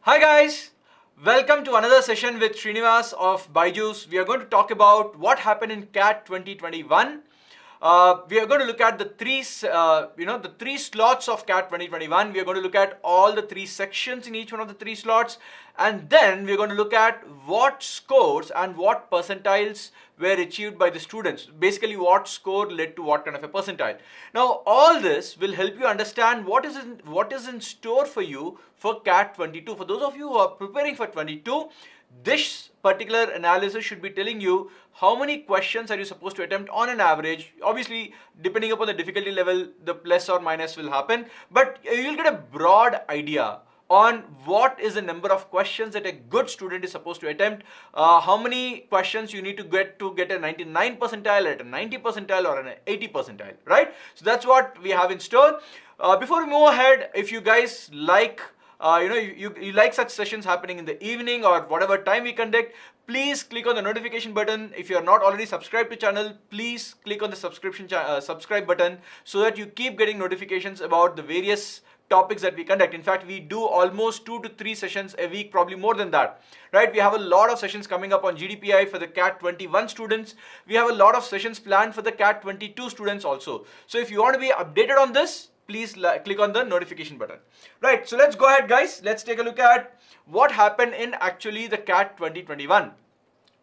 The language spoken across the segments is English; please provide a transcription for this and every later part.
Hi guys, welcome to another session with Srinivas of BYJU'S. We are going to talk about what happened in CAT 2021. We are going to look at the three slots of CAT 2021. We are going to look at all the three sections in each one of the three slots, and then we're going to look at what scores and what percentiles were achieved by the students. Basically, what score led to what kind of a percentile. Now, all this will help you understand what is in store for you for CAT 22. For those of you who are preparing for 22, this particular analysis should be telling you how many questions are you supposed to attempt on an average. Obviously, depending upon the difficulty level, the plus or minus will happen, but you'll get a broad idea on what is the number of questions that a good student is supposed to attempt, how many questions you need to get a 99 percentile, at a 90 percentile, or an 80 percentile, right? So that's what we have in store. Before we move ahead, if you guys like you like such sessions happening in the evening or whatever time we conduct, please click on the notification button. If you are not already subscribed to channel, please click on the subscribe button so that you keep getting notifications about the various topics that we conduct. In fact, we do almost 2 to 3 sessions a week, probably more than that, right? We have a lot of sessions coming up on GDPI for the CAT 21 students. We have a lot of sessions planned for the CAT 22 students also. So if you want to be updated on this, please click on the notification button. Right, so let's go ahead guys. Let's take a look at what happened in actually the CAT 2021.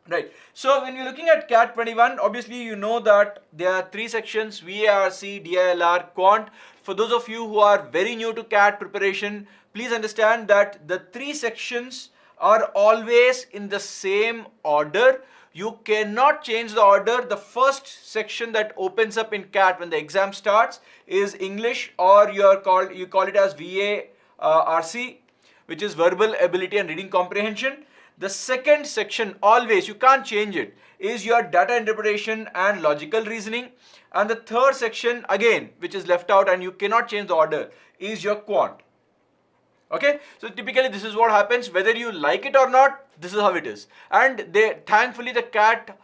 Right, so when you're looking at CAT 21, obviously you know that there are 3 sections: VARC, DILR, Quant. For those of you who are very new to CAT preparation, please understand that the 3 sections are always in the same order. You cannot change the order. The first section that opens up in CAT when the exam starts is English, or you call it as VARC, which is verbal ability and reading comprehension. The second section, always, you can't change it, is your data interpretation and logical reasoning. And the third section, again, which is left out and you cannot change the order, is your quant. Okay, so typically this is what happens, whether you like it or not, this is how it is. And thankfully the CAT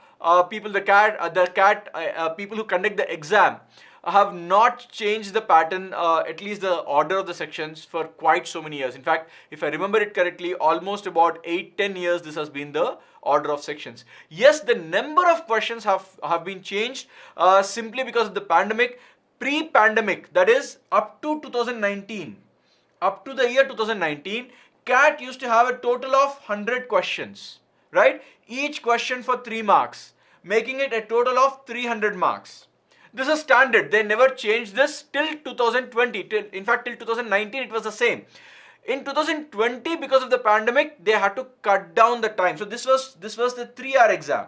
people who conduct the exam have not changed the pattern, at least the order of the sections, for quite so many years. In fact, if I remember it correctly, almost about 8-10 years this has been the order of sections. Yes, the number of questions have been changed simply because of the pandemic. Pre-pandemic, that is up to 2019, up to the year 2019, CAT used to have a total of 100 questions, right? Each question for 3 marks, making it a total of 300 marks. This is standard. They never changed this till 2020. In fact, till 2019 it was the same. In 2020, because of the pandemic, they had to cut down the time. So this was the 3-hour exam.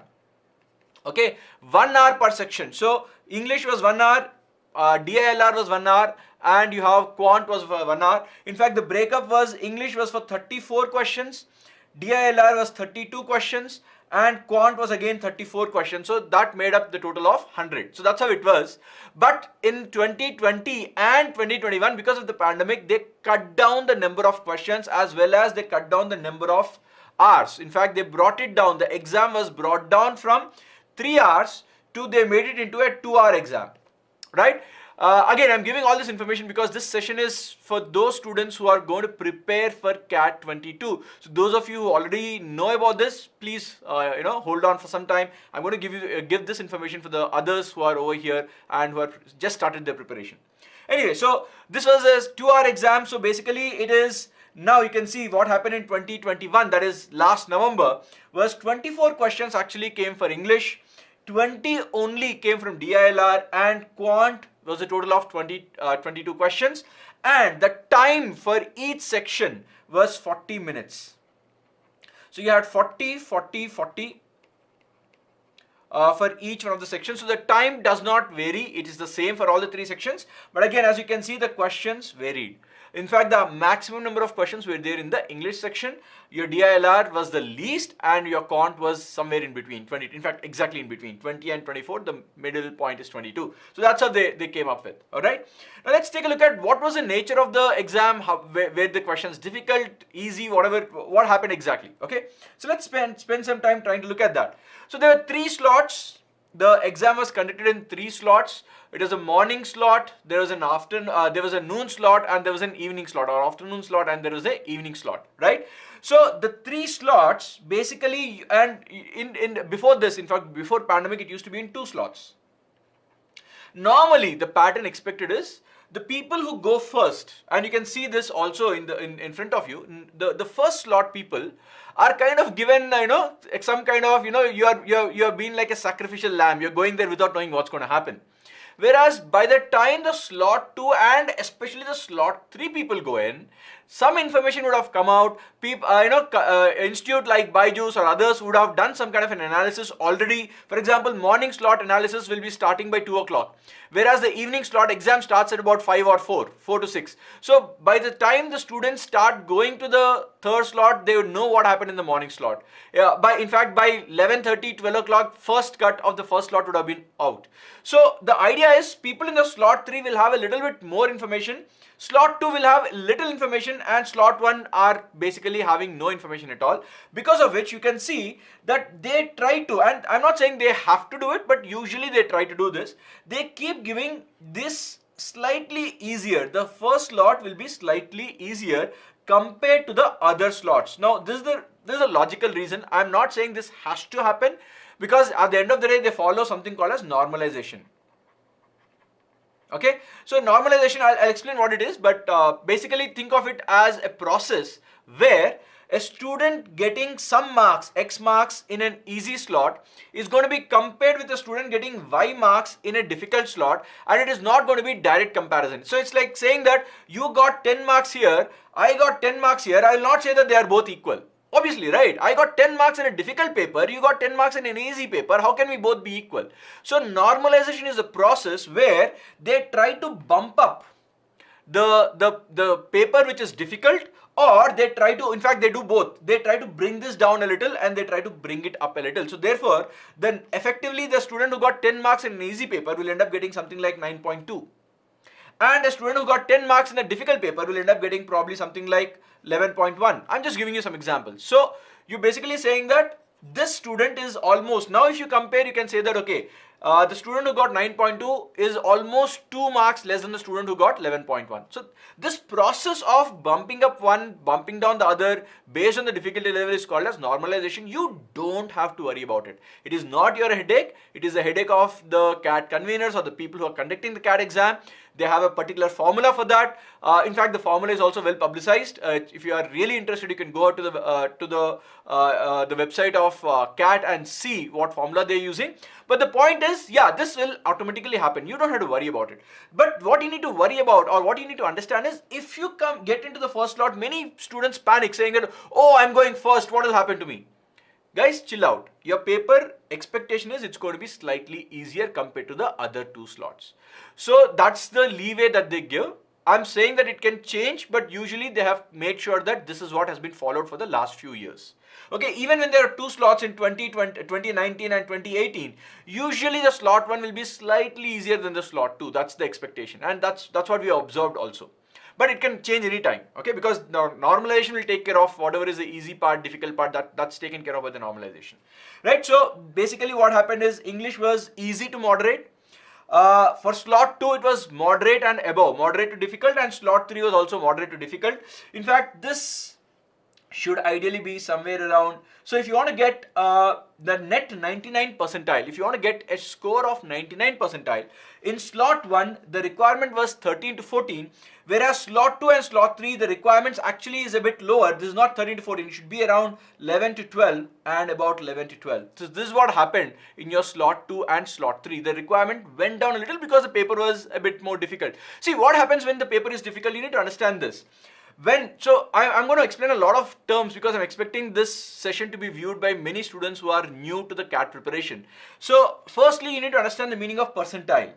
Okay, 1 hour per section. So English was 1 hour, DILR was 1 hour, and you have Quant was for 1 hour. In fact, the breakup was English was for 34 questions, DILR was 32 questions, and Quant was again 34 questions. So that made up the total of 100. So that's how it was. But in 2020 and 2021, because of the pandemic, they cut down the number of questions as well as they cut down the number of hours. In fact, they brought it down. The exam was brought down from 3 hours to they made it into a 2-hour exam, right? Again, I'm giving all this information because this session is for those students who are going to prepare for CAT 22. So those of you who already know about this, please hold on for some time. I'm going to give this information for the others who are over here and who have just started their preparation. Anyway, so this was a 2-hour exam. So basically it is, now you can see what happened in 2021, that is last November, was 24 questions actually came for English, 20 only came from DILR, and Quant was a total of 22 questions, and the time for each section was 40 minutes. So you had 40, 40, 40 for each one of the sections. So the time does not vary. It is the same for all the 3 sections. But again, as you can see, the questions varied. In fact, the maximum number of questions were there in the English section. Your DILR was the least, and your Quant was somewhere in between, 20. In fact, exactly in between 20 and 24. The middle point is 22. So that's how they came up with. All right. Now let's take a look at what was the nature of the exam. Were the questions difficult, easy, whatever? What happened exactly? Okay. So let's spend some time trying to look at that. So there were 3 slots. the exam was conducted in 3 slots. It was a morning slot, there was an there was a noon slot, and there was an evening slot, or afternoon slot, and there was a evening slot, right? So the 3 slots basically, and in before this, in fact, before pandemic, it used to be in 2 slots. Normally, the pattern expected is the people who go first, and you can see this also in front of you. The first slot people are kind of given, some kind of, you're being like a sacrificial lamb. You're going there without knowing what's going to happen. Whereas by the time the slot 2 and especially the slot 3 people go in, some information would have come out. People, institute like BYJU'S or others would have done some kind of an analysis already. For example, morning slot analysis will be starting by 2 o'clock. Whereas the evening slot exam starts at about 5 or 4 to 6. So by the time the students start going to the third slot, they would know what happened in the morning slot. In fact, by 11:30, 12 o'clock, first cut of the first slot would have been out. So the idea is people in the slot 3 will have a little bit more information. Slot 2 will have little information, and slot 1 are basically having no information at all, because of which you can see that they try to, and I'm not saying they have to do it, but usually they try to do this. They keep giving this slightly easier. The first slot will be slightly easier compared to the other slots. Now this is a logical reason. I'm not saying this has to happen, because at the end of the day they follow something called as normalization. Okay, so normalization, I'll explain what it is, but basically think of it as a process where a student getting some marks, X marks in an easy slot is going to be compared with a student getting Y marks in a difficult slot, and it is not going to be direct comparison. So it's like saying that you got 10 marks here, I got 10 marks here. I will not say that they are both equal. Obviously, right? I got 10 marks in a difficult paper, you got 10 marks in an easy paper. How can we both be equal? So normalization is a process where they try to bump up the paper which is difficult, or they try to, in fact they do both. They try to bring this down a little and they try to bring it up a little. So therefore, then effectively the student who got 10 marks in an easy paper will end up getting something like 9.2. And a student who got 10 marks in a difficult paper will end up getting probably something like 11.1. I'm just giving you some examples. So you're basically saying that this student is almost, now if you compare, you can say that, okay, the student who got 9.2 is almost 2 marks less than the student who got 11.1. So this process of bumping up one, bumping down the other based on the difficulty level is called as normalization. You don't have to worry about it. It is not your headache. It is a headache of the CAT conveners or the people who are conducting the CAT exam. They have a particular formula for that. In fact, the formula is also well publicized. If you are really interested, you can go out to the website of CAT and see what formula they're using. But the point is, yeah, this will automatically happen. You don't have to worry about it. But what you need to worry about, or what you need to understand is, if you get into the first slot, many students panic saying that, oh, I'm going first, what will happen to me? Guys, chill out. Your paper expectation is it's going to be slightly easier compared to the other 2 slots. So that's the leeway that they give. I'm saying that it can change, but usually they have made sure that this is what has been followed for the last few years. Okay, even when there are 2 slots in 2019 and 2018, usually the slot 1 will be slightly easier than the slot 2. That's the expectation, and that's what we observed also. But it can change anytime, okay, because normalization will take care of whatever is the easy part, difficult part, that's taken care of by the normalization, right? So basically what happened is English was easy to moderate. For slot 2 it was moderate and above, moderate to difficult, and slot 3 was also moderate to difficult. In fact, this should ideally be somewhere around, so if you want to get the net 99 percentile, if you want to get a score of 99 percentile, in slot 1 the requirement was 13 to 14, whereas slot 2 and slot 3 the requirements actually is a bit lower. This is not 13 to 14, it should be around 11 to 12 and about 11 to 12. So this is what happened in your slot 2 and slot 3. The requirement went down a little because the paper was a bit more difficult. See, what happens when the paper is difficult, you need to understand this. I'm going to explain a lot of terms because I'm expecting this session to be viewed by many students who are new to the CAT preparation. So firstly, you need to understand the meaning of percentile.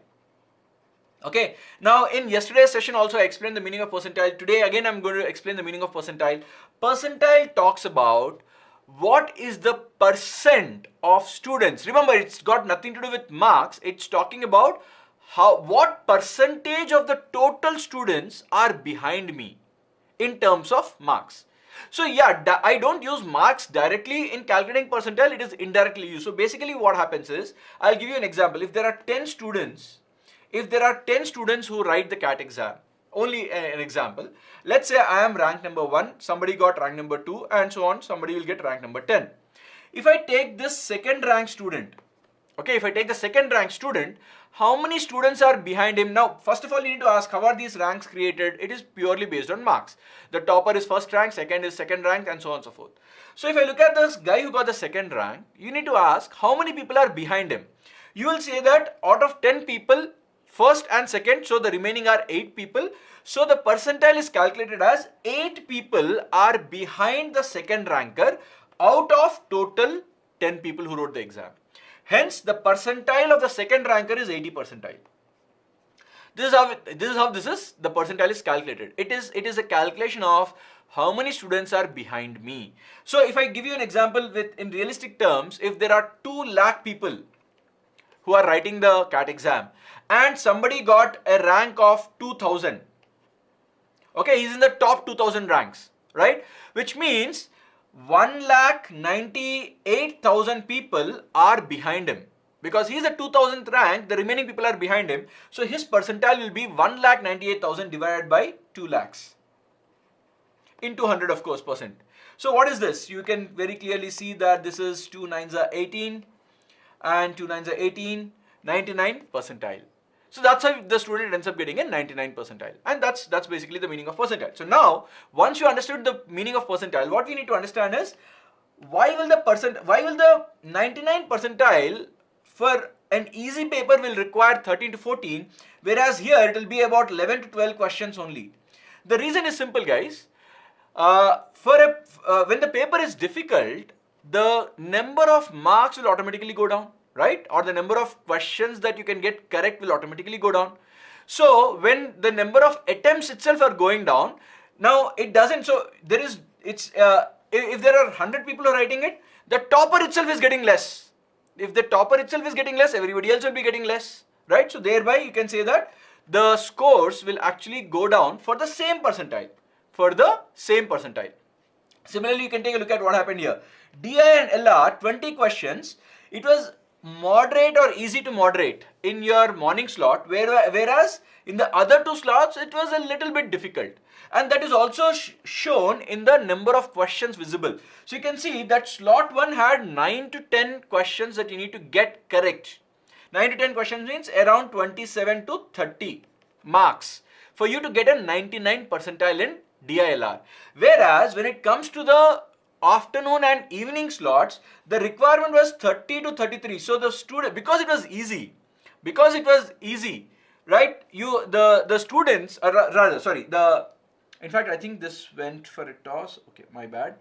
Okay, now in yesterday's session also I explained the meaning of percentile. Today again I'm going to explain the meaning of percentile. Percentile talks about what is the percent of students. Remember, it's got nothing to do with marks. It's talking about what percentage of the total students are behind me in terms of marks. So yeah, I don't use marks directly in calculating percentile, it is indirectly used. So basically what happens is, I'll give you an example. If there are 10 students, who write the CAT exam, only an example, let's say I am rank number 1, somebody got rank number 2 and so on, somebody will get rank number 10. If I take this second rank student, okay, if I take the second rank student, how many students are behind him? Now, first of all, you need to ask, how are these ranks created? It is purely based on marks. The topper is first rank, second is second rank, and so on and so forth. So if I look at this guy who got the second rank, you need to ask, how many people are behind him? You will say that out of 10 people, first and second, so the remaining are 8 people. So the percentile is calculated as 8 people are behind the second ranker out of total 10 people who wrote the exam. Hence, the percentile of the second ranker is 80 percentile. This is how the percentile is calculated. It is a calculation of how many students are behind me. So if I give you an example in realistic terms, if there are 2 lakh people who are writing the CAT exam and somebody got a rank of 2000, okay, he's in the top 2000 ranks, right? Which means 1,98,000 people are behind him. Because he is the 2000th rank, the remaining people are behind him. So his percentile will be 1,98,000 divided by 2 lakhs. Into 100, of course, percent. So what is this? You can very clearly see that this is 2 9s are 18 and 2 9s are 18, 99 percentile. So that's how the student ends up getting a 99 percentile. And that's basically the meaning of percentile. So now, once you understood the meaning of percentile, what we need to understand is, why will the 99 percentile for an easy paper will require 13 to 14, whereas here it will be about 11 to 12 questions only. The reason is simple, guys. When the paper is difficult, the number of marks will automatically go down, right? Or the number of questions that you can get correct will automatically go down. So when the number of attempts itself are going down, now it doesn't, so if there are 100 people who are writing it, the topper itself is getting less. If the topper itself is getting less, everybody else will be getting less, right? So thereby you can say that the scores will actually go down for the same percentile, Similarly, you can take a look at what happened here. DI and LR, 20 questions, it was moderate or easy to moderate in your morning slot, whereas in the other 2 slots it was a little bit difficult, and that is also shown in the number of questions visible. So you can see that slot 1 had 9 to 10 questions that you need to get correct. 9 to 10 questions means around 27 to 30 marks for you to get a 99 percentile in DILR. Whereas when it comes to the afternoon and evening slots, the requirement was 30 to 33. So the student, because it was easy, right? The students, in fact, I think this went for a toss. Okay, my bad.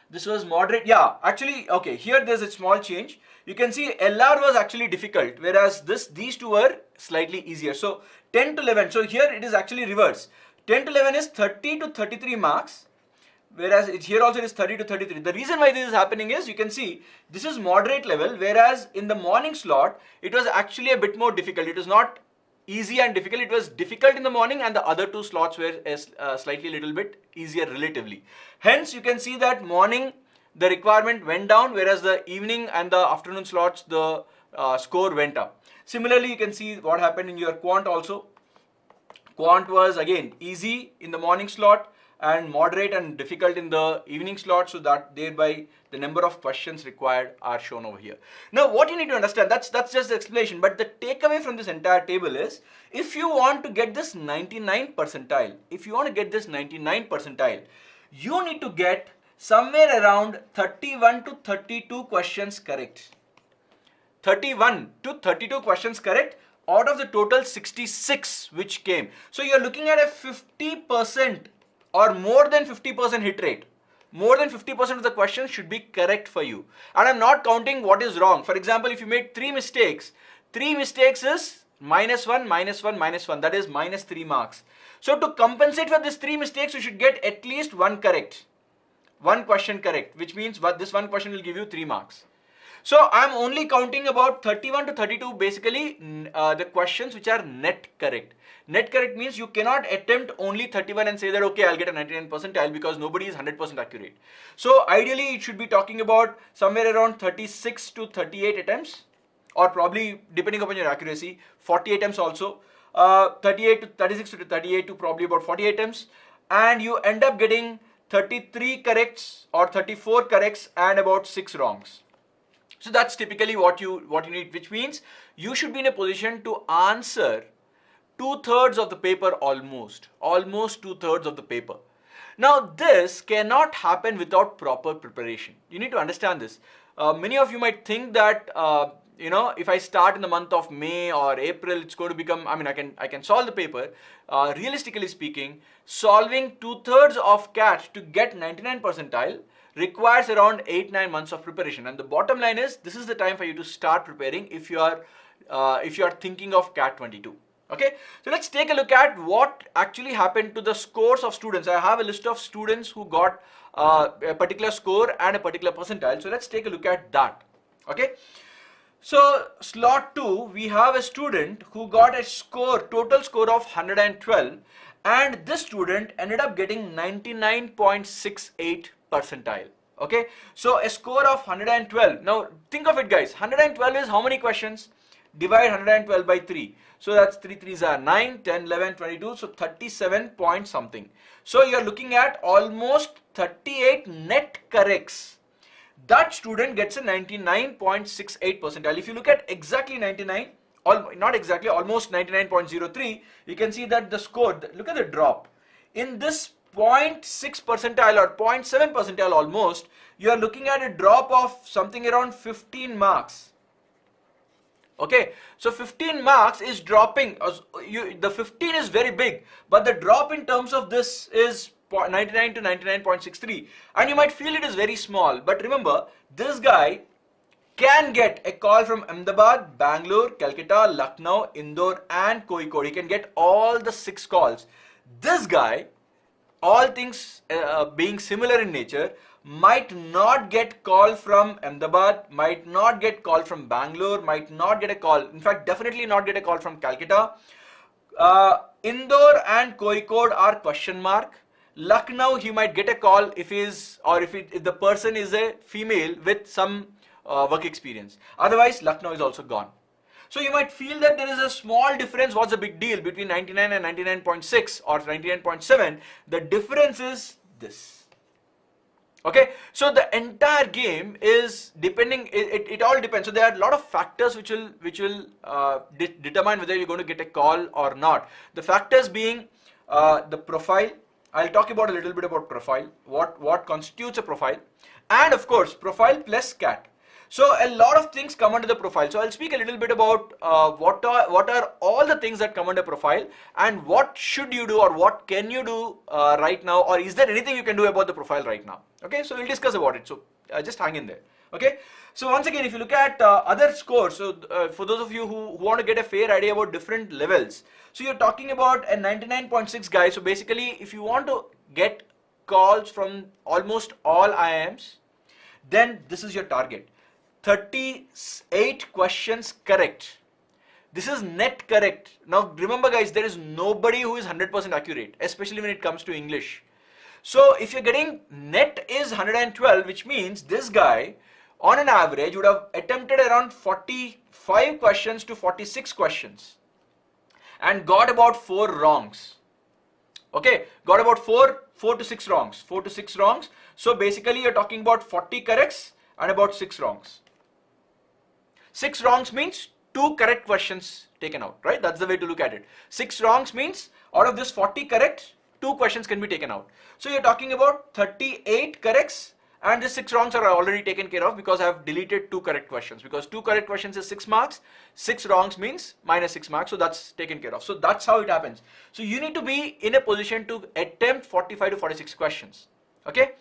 This was moderate. Yeah, actually, okay, here there's a small change. You can see LR was actually difficult, whereas these 2 were slightly easier. So 10 to 11. So here it is actually reverse. 10 to 11 is 30 to 33 marks. Whereas here also it is 30 to 33. The reason why this is happening is, you can see this is moderate level, whereas in the morning slot it was actually a bit more difficult. It was not easy and difficult, it was difficult in the morning, and the other 2 slots were slightly little bit easier relatively. Hence you can see that morning the requirement went down, whereas the evening and the afternoon slots the score went up. Similarly, you can see what happened in your quant also. Quant was again easy in the morning slot and moderate and difficult in the evening slot, so that thereby the number of questions required are shown over here. Now what you need to understand, that's just the explanation, but the takeaway from this entire table is, if you want to get this 99 percentile, you need to get somewhere around 31 to 32 questions correct. 31 to 32 questions correct out of the total 66 which came. So you're looking at a 50% or more than 50% hit rate. More than 50% of the questions should be correct for you. And I'm not counting what is wrong. For example, if you made 3 mistakes, 3 mistakes is -1, -1, -1. That is -3 marks. So to compensate for these 3 mistakes, you should get at least 1 correct. 1 question correct, which means this 1 question will give you 3 marks. So I'm only counting about 31 to 32 basically the questions which are net correct. Net correct means you cannot attempt only 31 and say that okay, I'll get a 99 percentile, because nobody is 100% accurate. So ideally it should be talking about somewhere around 36 to 38 attempts, or probably depending upon your accuracy 40 attempts also, 38 to 36 to 38 to probably about 40 attempts, and you end up getting 33 corrects or 34 corrects and about 6 wrongs. So that's typically what you need, which means you should be in a position to answer 2/3 of the paper, almost 2/3 of the paper. Now this cannot happen without proper preparation. You need to understand this. Many of you might think that if I start in the month of May or April, it's going to become, I can solve the paper. Realistically speaking, solving 2/3 of CAT to get 99 percentile requires around 8-9 months of preparation. And the bottom line is, this is the time for you to start preparing if you are thinking of CAT 22. Okay, so let's take a look at what actually happened to the scores of students. I have a list of students who got a particular score and a particular percentile. So let's take a look at that. Okay, so slot 2, we have a student who got a total score of 112, and this student ended up getting 99.68 percentile. Okay, so a score of 112. Now think of it, guys. 112 is how many questions? Divide 112 by 3. So that's 3 3s are 9, 10, 11, 22. So 37 point something. So you're looking at almost 38 net corrects. That student gets a 99.68 percentile. If you look at exactly 99, not exactly, almost 99.03, you can see that the score, look at the drop. In this 0.6 percentile or 0.7 percentile almost, you are looking at a drop of something around 15 marks. Okay, so 15 marks is dropping. The 15 is very big, but the drop in terms of this is 99 to 99.63, and you might feel it is very small, but remember, this guy can get a call from Ahmedabad, Bangalore, Calcutta, Lucknow, Indore and Kozhikode. He can get all the 6 calls. This guy, all things being similar in nature, might not get call from Ahmedabad, might not get call from Bangalore, might not get a call, in fact definitely not get a call from Calcutta. Indore and Kozhikode are question mark. Lucknow, he might get a call if the person is a female with some work experience. Otherwise, Lucknow is also gone. So you might feel that there is a small difference. What's the big deal between 99 and 99.6 or 99.7? The difference is this. Okay, so the entire game is depending. It all depends. So there are a lot of factors which will determine whether you're going to get a call or not. The factors being the profile. I'll talk about a little bit about profile, what constitutes a profile, and of course profile plus CAT. So a lot of things come under the profile. So I'll speak a little bit about what are all the things that come under profile, and what should you do or what can you do right now, or is there anything you can do about the profile right now. Okay, so we'll discuss about it. So just hang in there. Okay, so once again, if you look at other scores, so for those of you who want to get a fair idea about different levels, so you're talking about a 99.6 guy. So basically, if you want to get calls from almost all IIMs, then this is your target. 38 questions correct. This is net correct. Now remember, guys, there is nobody who is 100% accurate, especially when it comes to English. So if you're getting net is 112, which means this guy on an average would have attempted around 45 questions to 46 questions and got about 4 wrongs. Okay, got about 4 to 6 wrongs. 4 to 6 wrongs. So basically you're talking about 40 corrects and about 6 wrongs. 6 wrongs means 2 correct questions taken out, right? That's the way to look at it. 6 wrongs means out of this 40 correct, 2 questions can be taken out. So you're talking about 38 corrects, and the 6 wrongs are already taken care of because I have deleted 2 correct questions, because 2 correct questions is 6 marks, 6 wrongs means minus 6 marks, so that's taken care of. So that's how it happens. So you need to be in a position to attempt 45 to 46 questions. Okay.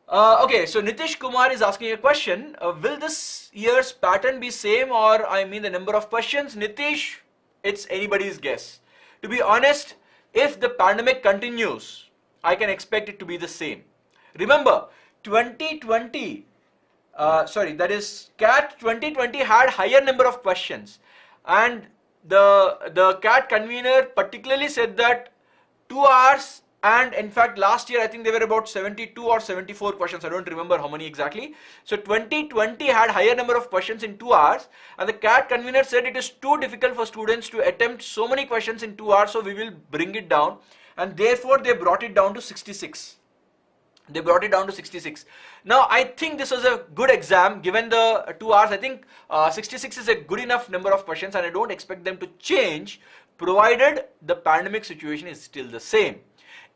Okay, so Nitish Kumar is asking a question. Will this year's pattern be same, or I mean the number of questions? Nitish, it's anybody's guess. To be honest, if the pandemic continues, I can expect it to be the same. Remember, 2020, that is CAT 2020 had higher number of questions, and the CAT convener particularly said that 2 hours, and in fact last year I think they were about 72 or 74 questions, I don't remember how many exactly. So 2020 had higher number of questions in 2 hours, and the CAT convener said it is too difficult for students to attempt so many questions in 2 hours, so we will bring it down, and therefore they brought it down to 66. They brought it down to 66. Now I think this was a good exam given the 2 hours. I think 66 is a good enough number of questions, and I don't expect them to change provided the pandemic situation is still the same.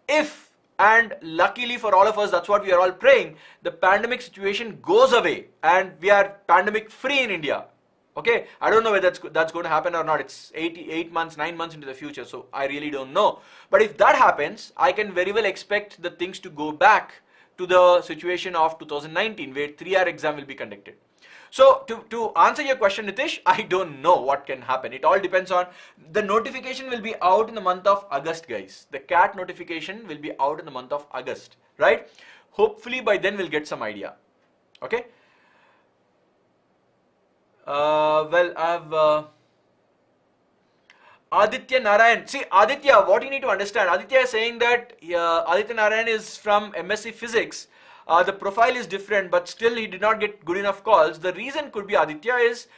If, and luckily for all of us, that's what we are all praying, the pandemic situation goes away and we are pandemic free in India. Okay, I don't know whether that's going to happen or not. It's 8 months, 9 months into the future, so I really don't know. But if that happens, I can very well expect the things to go back to the situation of 2019, where 3-hour exam will be conducted. So to answer your question, Nitish, I don't know what can happen. It all depends on, the notification will be out in the month of August, guys. The CAT notification will be out in the month of August, right? Hopefully by then we'll get some idea. Okay. Well, I've Aditya Narayan. See, Aditya, what you need to understand, Aditya is saying that Aditya Narayan is from MSc Physics. The profile is different, but still he did not get good enough calls. The reason could be, Aditya, is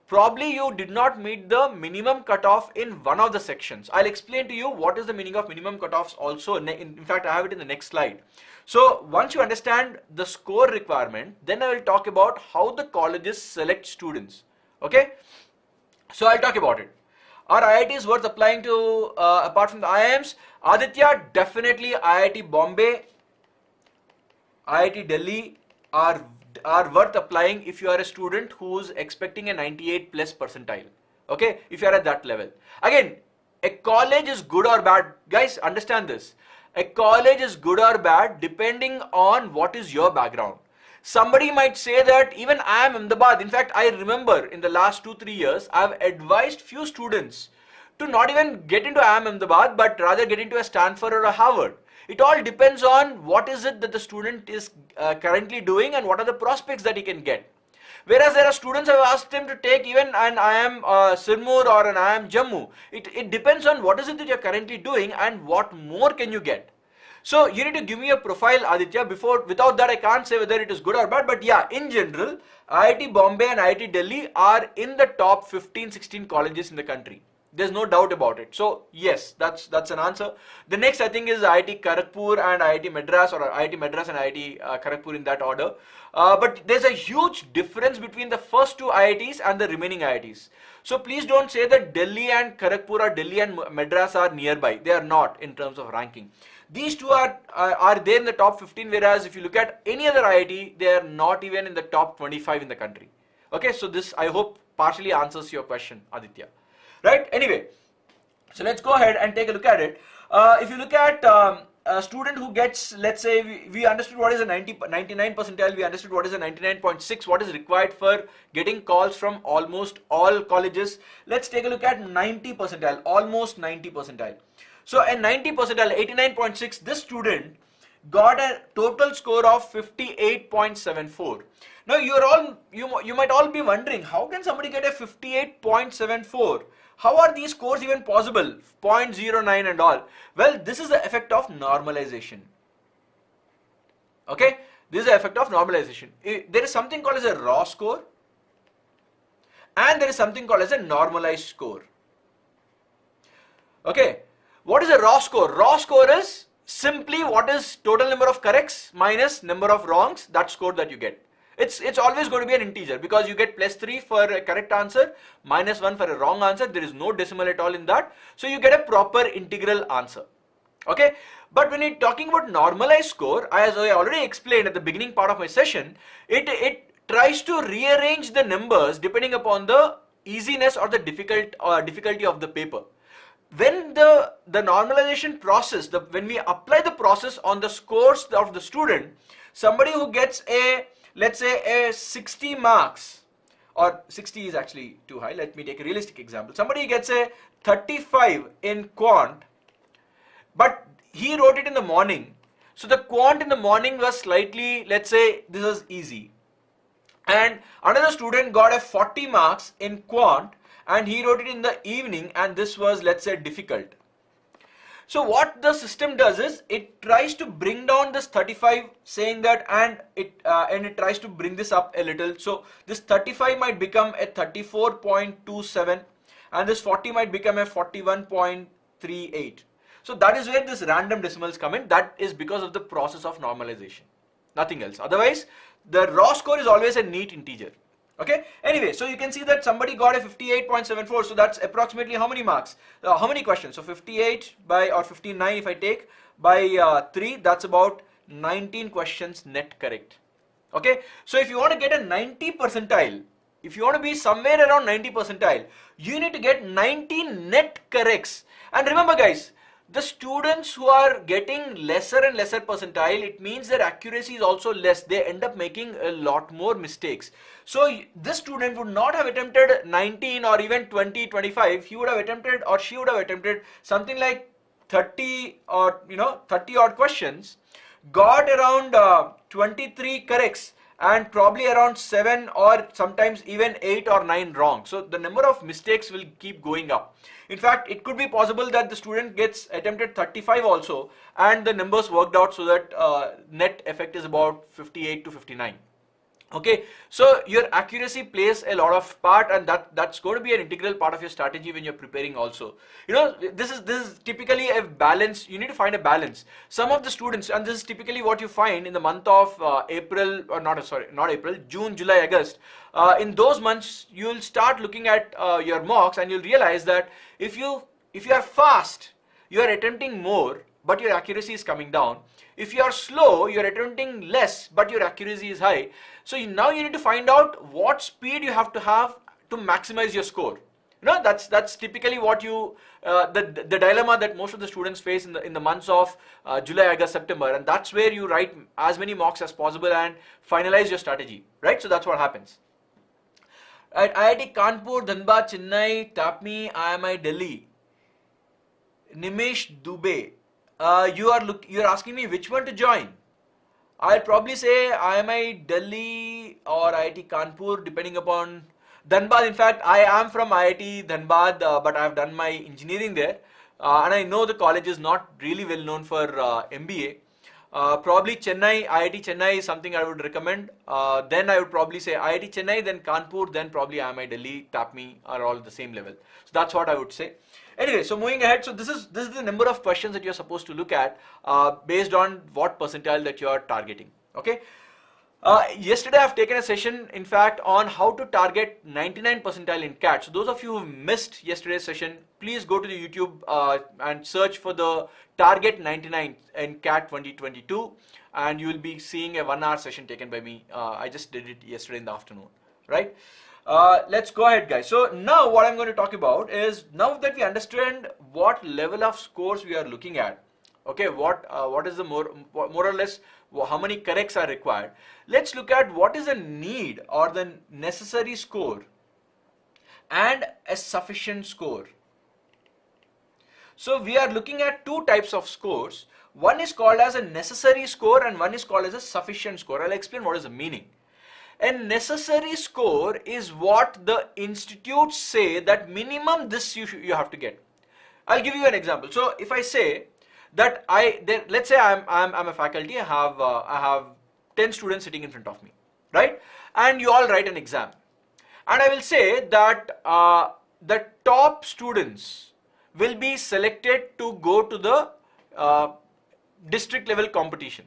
probably you did not meet the minimum cutoff in one of the sections. I'll explain to you what is the meaning of minimum cutoffs also. In fact, I have it in the next slide. So once you understand the score requirement, then I will talk about how the colleges select students. Okay, so I'll talk about it. Are IITs worth applying to apart from the IIMs? Aditya, definitely IIT Bombay, IIT Delhi are worth applying if you are a student who's expecting a 98 plus percentile. Okay, if you are at that level. Again, a college is good or bad. Guys, understand this. A college is good or bad depending on what is your background. Somebody might say that even I am Ahmedabad. In fact, I remember in the last 2-3 years, I have advised few students to not even get into IIM Ahmedabad, but rather get into a Stanford or a Harvard. It all depends on what is it that the student is currently doing and what are the prospects that he can get. Whereas there are students I have asked him to take even an IIM Sirmur or an IIM Jammu. It depends on what is it that you are currently doing and what more can you get. So you need to give me a profile, Aditya. Without that I can't say whether it is good or bad, but yeah, in general, IIT Bombay and IIT Delhi are in the top 15-16 colleges in the country. There's no doubt about it. So yes, that's an answer. The next I think is IIT Kharagpur and IIT Madras, or IIT Madras and IIT Kharagpur in that order. But there's a huge difference between the first two IITs and the remaining IITs. So please don't say that Delhi and Kharagpur or Delhi and Madras are nearby. They are not in terms of ranking. These two are there in the top 15, whereas if you look at any other IIT, they are not even in the top 25 in the country. Okay, so this I hope partially answers your question, Aditya. Right? Anyway, so let's go ahead and take a look at it. If you look at a student who gets, let's say, we understood what is a 99 percentile, we understood what is a 99.6, what is required for getting calls from almost all colleges. Let's take a look at 90 percentile, almost 90 percentile. So a 90 percentile, 89.6, this student got a total score of 58.74. Now you might all be wondering, how can somebody get a 58.74? How are these scores even possible? 0.09 and all. Well, this is the effect of normalization. Okay, this is the effect of normalization. There is something called as a raw score, and there is something called as a normalized score. Okay, what is a raw score? Raw score is simply what is total number of corrects minus number of wrongs, that score that you get. It's always going to be an integer, because you get +3 for a correct answer, -1 for a wrong answer. There is no decimal at all in that. So you get a proper integral answer. Okay. But when you're talking about normalized score, as I already explained at the beginning part of my session, it tries to rearrange the numbers depending upon the easiness or the difficulty of the paper. When the normalization process, when we apply the process on the scores of the student, somebody who gets let's say a 60 marks, or 60 is actually too high, let me take a realistic example. Somebody gets a 35 in quant, but he wrote it in the morning. So the quant in the morning was slightly, let's say this was easy. and another student got a 40 marks in quant and he wrote it in the evening, and this was, let's say, difficult. So what the system does is it tries to bring down this 35, saying that, and it tries to bring this up a little. So this 35 might become a 34.27 and this 40 might become a 41.38. So that is where this random decimals come in. That is because of the process of normalization, nothing else. Otherwise the raw score is always a neat integer. Okay, anyway, so you can see that somebody got a 58.74, so that's approximately how many marks, how many questions? So 58 by, or 59 if I take by 3, that's about 19 questions net correct. Okay, so if you want to get a 90 percentile, if you want to be somewhere around 90 percentile, you need to get 90 net corrects. And remember guys, the students who are getting lesser and lesser percentile, it means their accuracy is also less. They end up making a lot more mistakes. So this student would not have attempted 19 or even 20, 25. He would have attempted, or she would have attempted something like 30 or 30 odd questions, got around 23 corrects and probably around 7 or sometimes even 8 or 9 wrong. So the number of mistakes will keep going up. In fact, it could be possible that the student gets attempted 35 also and the numbers worked out so that net effect is about 58 to 59. Okay, so your accuracy plays a lot of part, and that's going to be an integral part of your strategy when you're preparing also. This is typically a balance. You need to find a balance. Some of the students, and this is typically what you find in the month of June, July, August. In those months, you'll start looking at your mocks and you'll realize that if you are fast, you are attempting more, but your accuracy is coming down. If you are slow, you are attempting less, but your accuracy is high. So now you need to find out what speed you have to maximize your score. That's typically what the dilemma that most of the students face in the months of July, August, September, and that's where you write as many mocks as possible and finalize your strategy, right? So that's what happens. At IIT Kanpur, Dhanbad, Chennai, TAPME, IMI Delhi, Nimesh Dubey. You are asking me which one to join. I'll probably say IMI Delhi or IIT Kanpur, depending upon Dhanbad. In fact, I am from IIT Dhanbad, but I have done my engineering there, and I know the college is not really well known for MBA. Probably Chennai, IIT Chennai is something I would recommend. Then I would probably say IIT Chennai, then Kanpur, then probably IMI Delhi, TAPME are all the same level. So that's what I would say. Anyway, so moving ahead, so this is the number of questions that you're supposed to look at based on what percentile that you're targeting. Okay. Yesterday I've taken a session, in fact, on how to target 99 percentile in CAT. So those of you who missed yesterday's session, please go to the YouTube and search for the target 99 in CAT 2022, and you will be seeing a 1-hour session taken by me. I just did it yesterday in the afternoon, right? Let's go ahead, guys. So now what I'm going to talk about is, now that we understand what level of scores we are looking at, okay, what is the more or less how many corrects are required, let's look at what is the need or the necessary score and a sufficient score. So we are looking at two types of scores. One is called as a necessary score and one is called as a sufficient score. I'll explain what is the meaning. A necessary score is what the institutes say that minimum this you have to get. I'll give you an example. So if I say that let's say I'm a faculty, I have 10 students sitting in front of me, right? And you all write an exam, and I will say that the top students will be selected to go to the district level competition.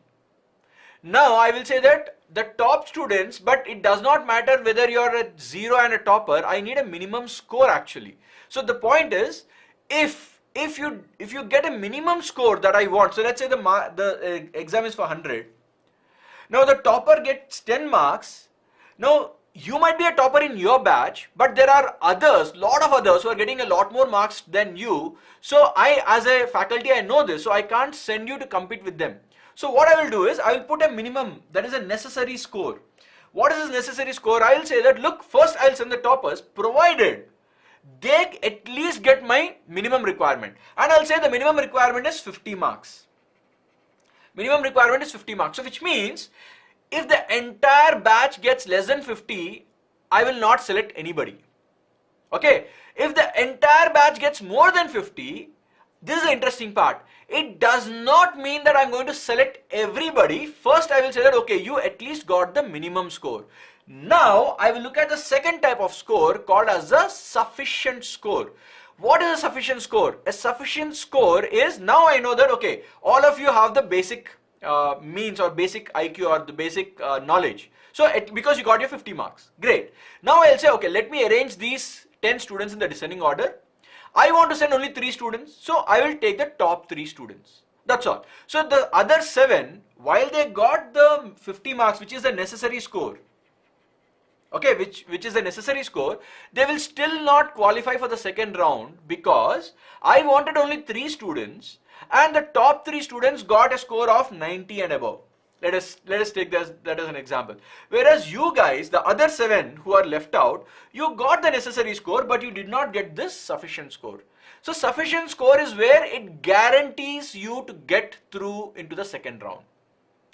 Now I will say that the top students, but it does not matter whether you're a 0 and a topper, I need a minimum score actually. So the point is, if you get a minimum score that I want, so let's say the exam is for 100. Now the topper gets 10 marks. Now you might be a topper in your batch, but there are others, lot of others who are getting a lot more marks than you. So I, as a faculty, I know this, so I can't send you to compete with them. So what I will do is I will put a minimum, that is a necessary score. What is this necessary score? I will say that, look, first I will send the toppers provided they at least get my minimum requirement, and I'll say the minimum requirement is 50 marks. Minimum requirement is 50 marks. So which means If the entire batch gets less than 50, I will not select anybody. Okay, if the entire batch gets more than 50, this is the interesting part. It does not mean that I'm going to select everybody. First, I will say that, okay, you at least got the minimum score. Now, I will look at the second type of score called as the sufficient score. What is a sufficient score? A sufficient score is, now I know that, okay, all of you have the basic means or basic IQ or the basic knowledge. So, because you got your 50 marks, great. Now I'll say, okay, let me arrange these 10 students in the descending order. I want to send only 3 students, so I will take the top 3 students. That's all. So the other 7, while they got the 50 marks, which is the necessary score, okay, which is the necessary score, they will still not qualify for the second round because I wanted only 3 students and the top 3 students got a score of 90 and above. Let us take that as an example. Whereas you guys, the other 7 who are left out, you got the necessary score, but you did not get this sufficient score. So sufficient score is where it guarantees you to get through into the second round.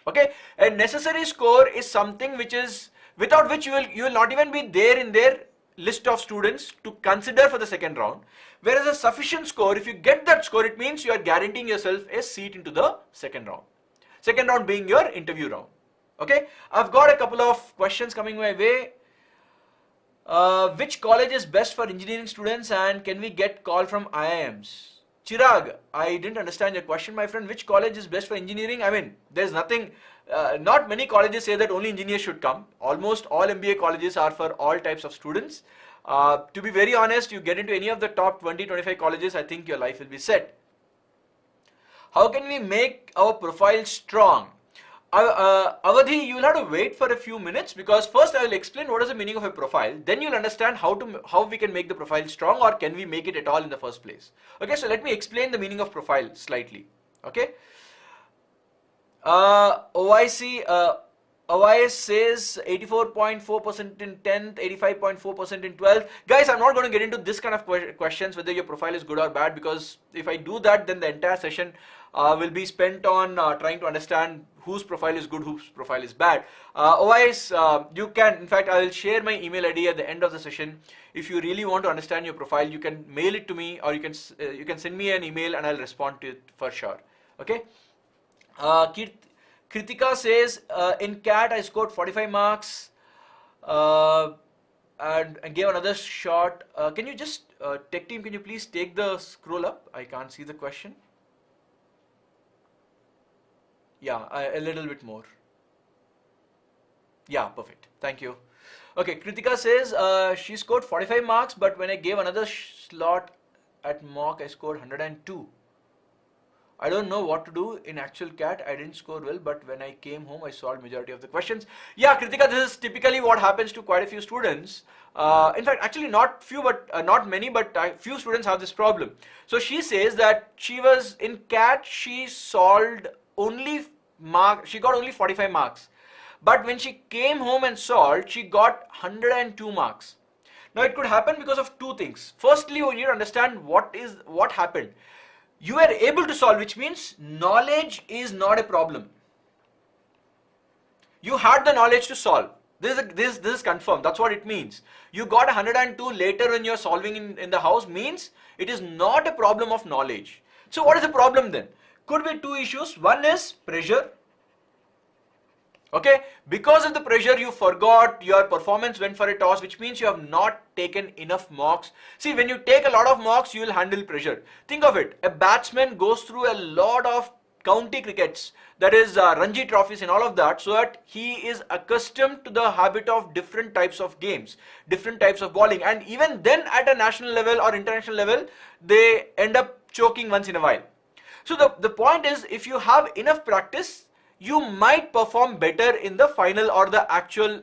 Okay, a necessary score is something which is without which you will not even be there in their list of students to consider for the second round. Whereas a sufficient score, if you get that score, it means you are guaranteeing yourself a seat into the second round. Second round being your interview round. Okay, I've got a couple of questions coming my way. Which college is best for engineering students and can we get call from IIMs? Chirag, I didn't understand your question, my friend. Which college is best for engineering? I mean, there's nothing, not many colleges say that only engineers should come. Almost all MBA colleges are for all types of students. To be very honest, you get into any of the top 20-25 colleges, I think your life will be set. How can we make our profile strong? Avadhi, you will have to wait for a few minutes because first I will explain what is the meaning of a profile. Then you will understand how we can make the profile strong or can we make it at all in the first place. Okay, so let me explain the meaning of profile slightly. Okay. OIS says 84.4% in 10th, 85.4% in 12th. Guys, I'm not going to get into this kind of questions whether your profile is good or bad because if I do that, then the entire session will be spent on trying to understand whose profile is good, whose profile is bad. OIS, you can, in fact, I will share my email ID at the end of the session. If you really want to understand your profile, you can mail it to me or you can send me an email and I'll respond to it for sure. Okay. Kritika says, in CAT I scored 45 marks and gave another shot. Can you just, tech team, can you please take the scroll up? I can't see the question. Yeah, a little bit more. Yeah, perfect. Thank you. Okay, Kritika says, she scored 45 marks, but when I gave another slot at mock, I scored 102. I don't know what to do in actual CAT. I didn't score well, but when I came home, I solved majority of the questions. Yeah, Kritika, this is typically what happens to quite a few students. In fact, actually not few, but not many, but few students have this problem. So she says that she was in CAT, she solved only she got only 45 marks. But when she came home and solved, she got 102 marks. Now it could happen because of two things. Firstly, we need to understand what happened. You were able to solve, which means knowledge is not a problem. You had the knowledge to solve. This is confirmed. That's what it means. You got 102 later when you're solving in the house means it is not a problem of knowledge. So what is the problem then? Could be two issues. One is pressure. Okay, because of the pressure you forgot, your performance went for a toss, which means you have not taken enough mocks. See, when you take a lot of mocks, you will handle pressure. Think of it, a batsman goes through a lot of county crickets, that is Ranji trophies and all of that, so that he is accustomed to the habit of different types of games, different types of bowling, and even then at a national level or international level, they end up choking once in a while. So the point is, if you have enough practice, you might perform better in the final or the actual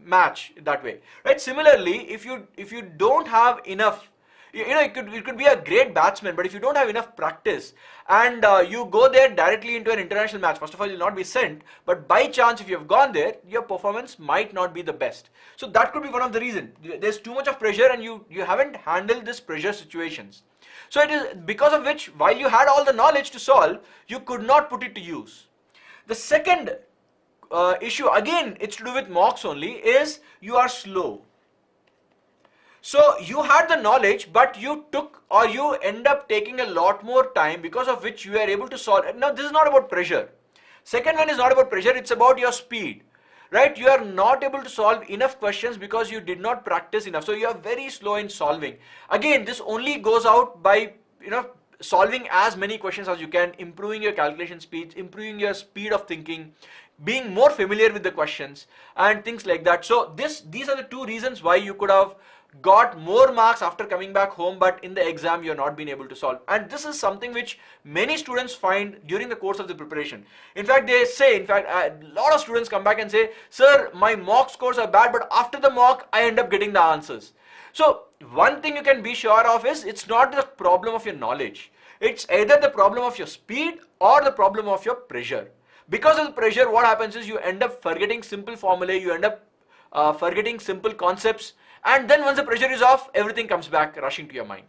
match that way, right? Similarly, if you don't have enough, it could be a great batsman, but if you don't have enough practice and you go there directly into an international match, first of all, you'll not be sent, but by chance, if you have gone there, your performance might not be the best. So that could be one of the reasons. There's too much of pressure and you haven't handled this pressure situations. So it is because of which, while you had all the knowledge to solve, you could not put it to use. The second issue, again it's to do with mocks only, is you are slow. So you had the knowledge, but you took, or you end up taking a lot more time, because of which you are able to solve. Now this is not about pressure. Second one is not about pressure, it's about your speed. Right? You are not able to solve enough questions because you did not practice enough. So you are very slow in solving. Again, this only goes out by, solving as many questions as you can, improving your calculation speeds, improving your speed of thinking, being more familiar with the questions and things like that. So these are the two reasons why you could have got more marks after coming back home, but in the exam you're not been able to solve. And this is something which many students find during the course of the preparation. In fact, a lot of students come back and say, sir, my mock scores are bad, but after the mock I end up getting the answers. So one thing you can be sure of is, it's not the problem of your knowledge. It's either the problem of your speed or the problem of your pressure. Because of the pressure, what happens is you end up forgetting simple formulae, you end up forgetting simple concepts, and then once the pressure is off, everything comes back rushing to your mind.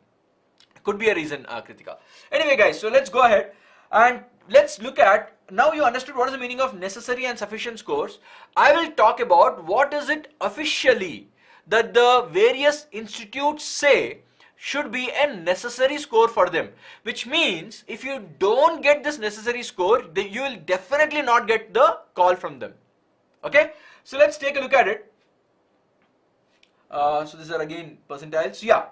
Could be a reason, Kritika. Anyway guys, so let's go ahead and let's look at, now you understood what is the meaning of necessary and sufficient scores. I will talk about what is it officially that the various institutes say should be a necessary score for them, which means if you don't get this necessary score, you will definitely not get the call from them. Okay, so let's take a look at it. So these are again percentiles. Yeah.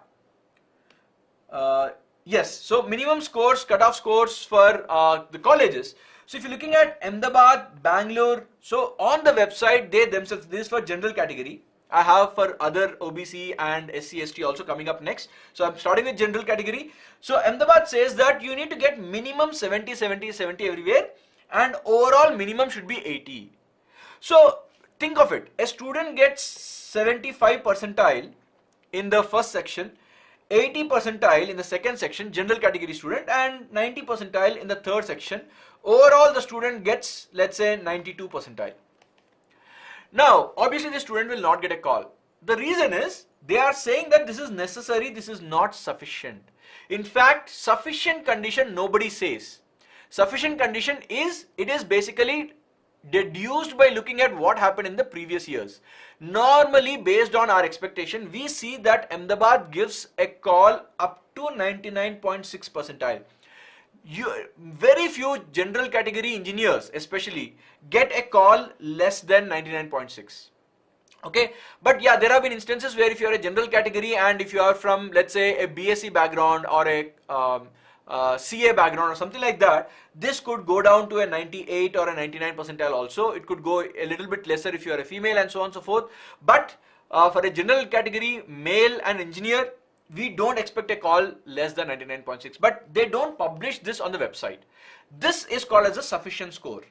Yes. So minimum scores, cutoff scores for the colleges. So if you're looking at Ahmedabad, Bangalore, so on the website they themselves, this is for general category. I have for other OBC and SC, ST also coming up next. So I'm starting with general category. So Ahmedabad says that you need to get minimum 70, 70, 70 everywhere, and overall minimum should be 80. So think of it, a student gets 75 percentile in the first section, 80 percentile in the second section, general category student, and 90 percentile in the third section. Overall the student gets, let's say, 92 percentile. Now obviously the student will not get a call. The reason is they are saying that this is necessary, this is not sufficient. In fact, sufficient condition nobody says. Sufficient condition is, it is basically deduced by looking at what happened in the previous years. Normally, based on our expectation, we see that Ahmedabad gives a call up to 99.6 percentile. Very few general category engineers especially get a call less than 99.6. Okay, but yeah, there have been instances where if you are a general category and if you are from, let's say, a BSc background or a CA background or something like that, this could go down to a 98 or a 99 percentile also. It could go a little bit lesser if you are a female and so on and so forth. But for a general category, male and engineer, we don't expect a call less than 99.6. But they don't publish this on the website. This is called as a sufficient score.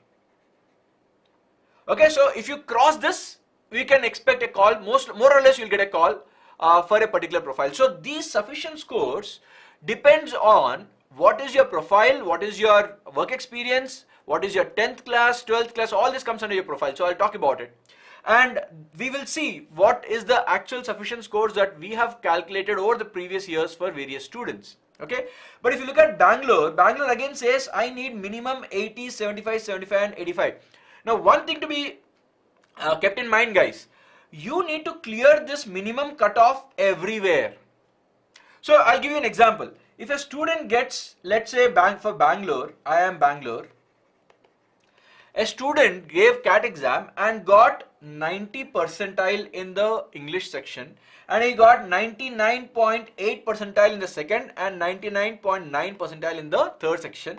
Okay, so if you cross this, we can expect a call, more or less you'll get a call for a particular profile. So these sufficient scores depends on what is your profile, what is your work experience, what is your 10th class, 12th class, all this comes under your profile. So I'll talk about it. And we will see what is the actual sufficient scores that we have calculated over the previous years for various students. Okay, but if you look at Bangalore, Bangalore again says I need minimum 80, 75, 75 and 85. Now one thing to be kept in mind, guys, you need to clear this minimum cutoff everywhere. So I'll give you an example. If a student gets, let's say for Bangalore, I am Bangalore, a student gave CAT exam and got 90 percentile in the English section, and he got 99.8 percentile in the second and 99.9 percentile in the third section.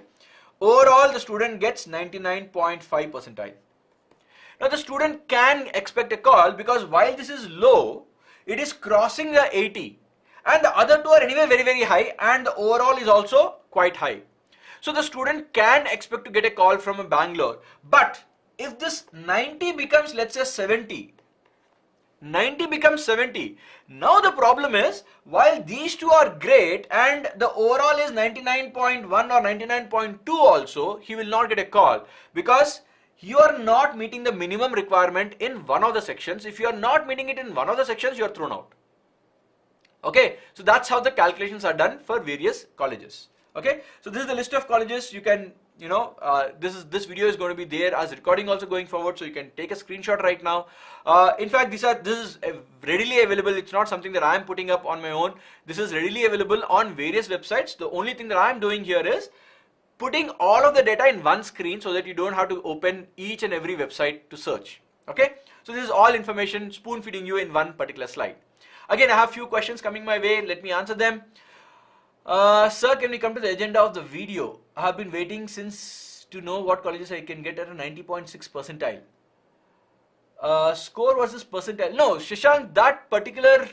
Overall the student gets 99.5 percentile. Now the student can expect a call because while this is low, it is crossing the 80. And the other two are anyway very, very high, and the overall is also quite high. So the student can expect to get a call from a Bangalore. But if this 90 becomes, let's say, 70, 90 becomes 70. Now the problem is, while these two are great and the overall is 99.1 or 99.2 also, he will not get a call because you are not meeting the minimum requirement in one of the sections. If you are not meeting it in one of the sections, you are thrown out. Okay, so that's how the calculations are done for various colleges. Okay, so this is the list of colleges. You can this video is going to be there as recording also going forward, so you can take a screenshot right now. In fact, this is readily available. It's not something that I am putting up on my own. This is readily available on various websites. The only thing that I am doing here is putting all of the data in one screen so that you don't have to open each and every website to search. Okay, so this is all information spoon feeding you in one particular slide. Again, I have few questions coming my way. Let me answer them. Sir, can we come to the agenda of the video? I have been waiting since to know what colleges I can get at a 90.6 percentile. Score versus percentile. No, Shashank, that particular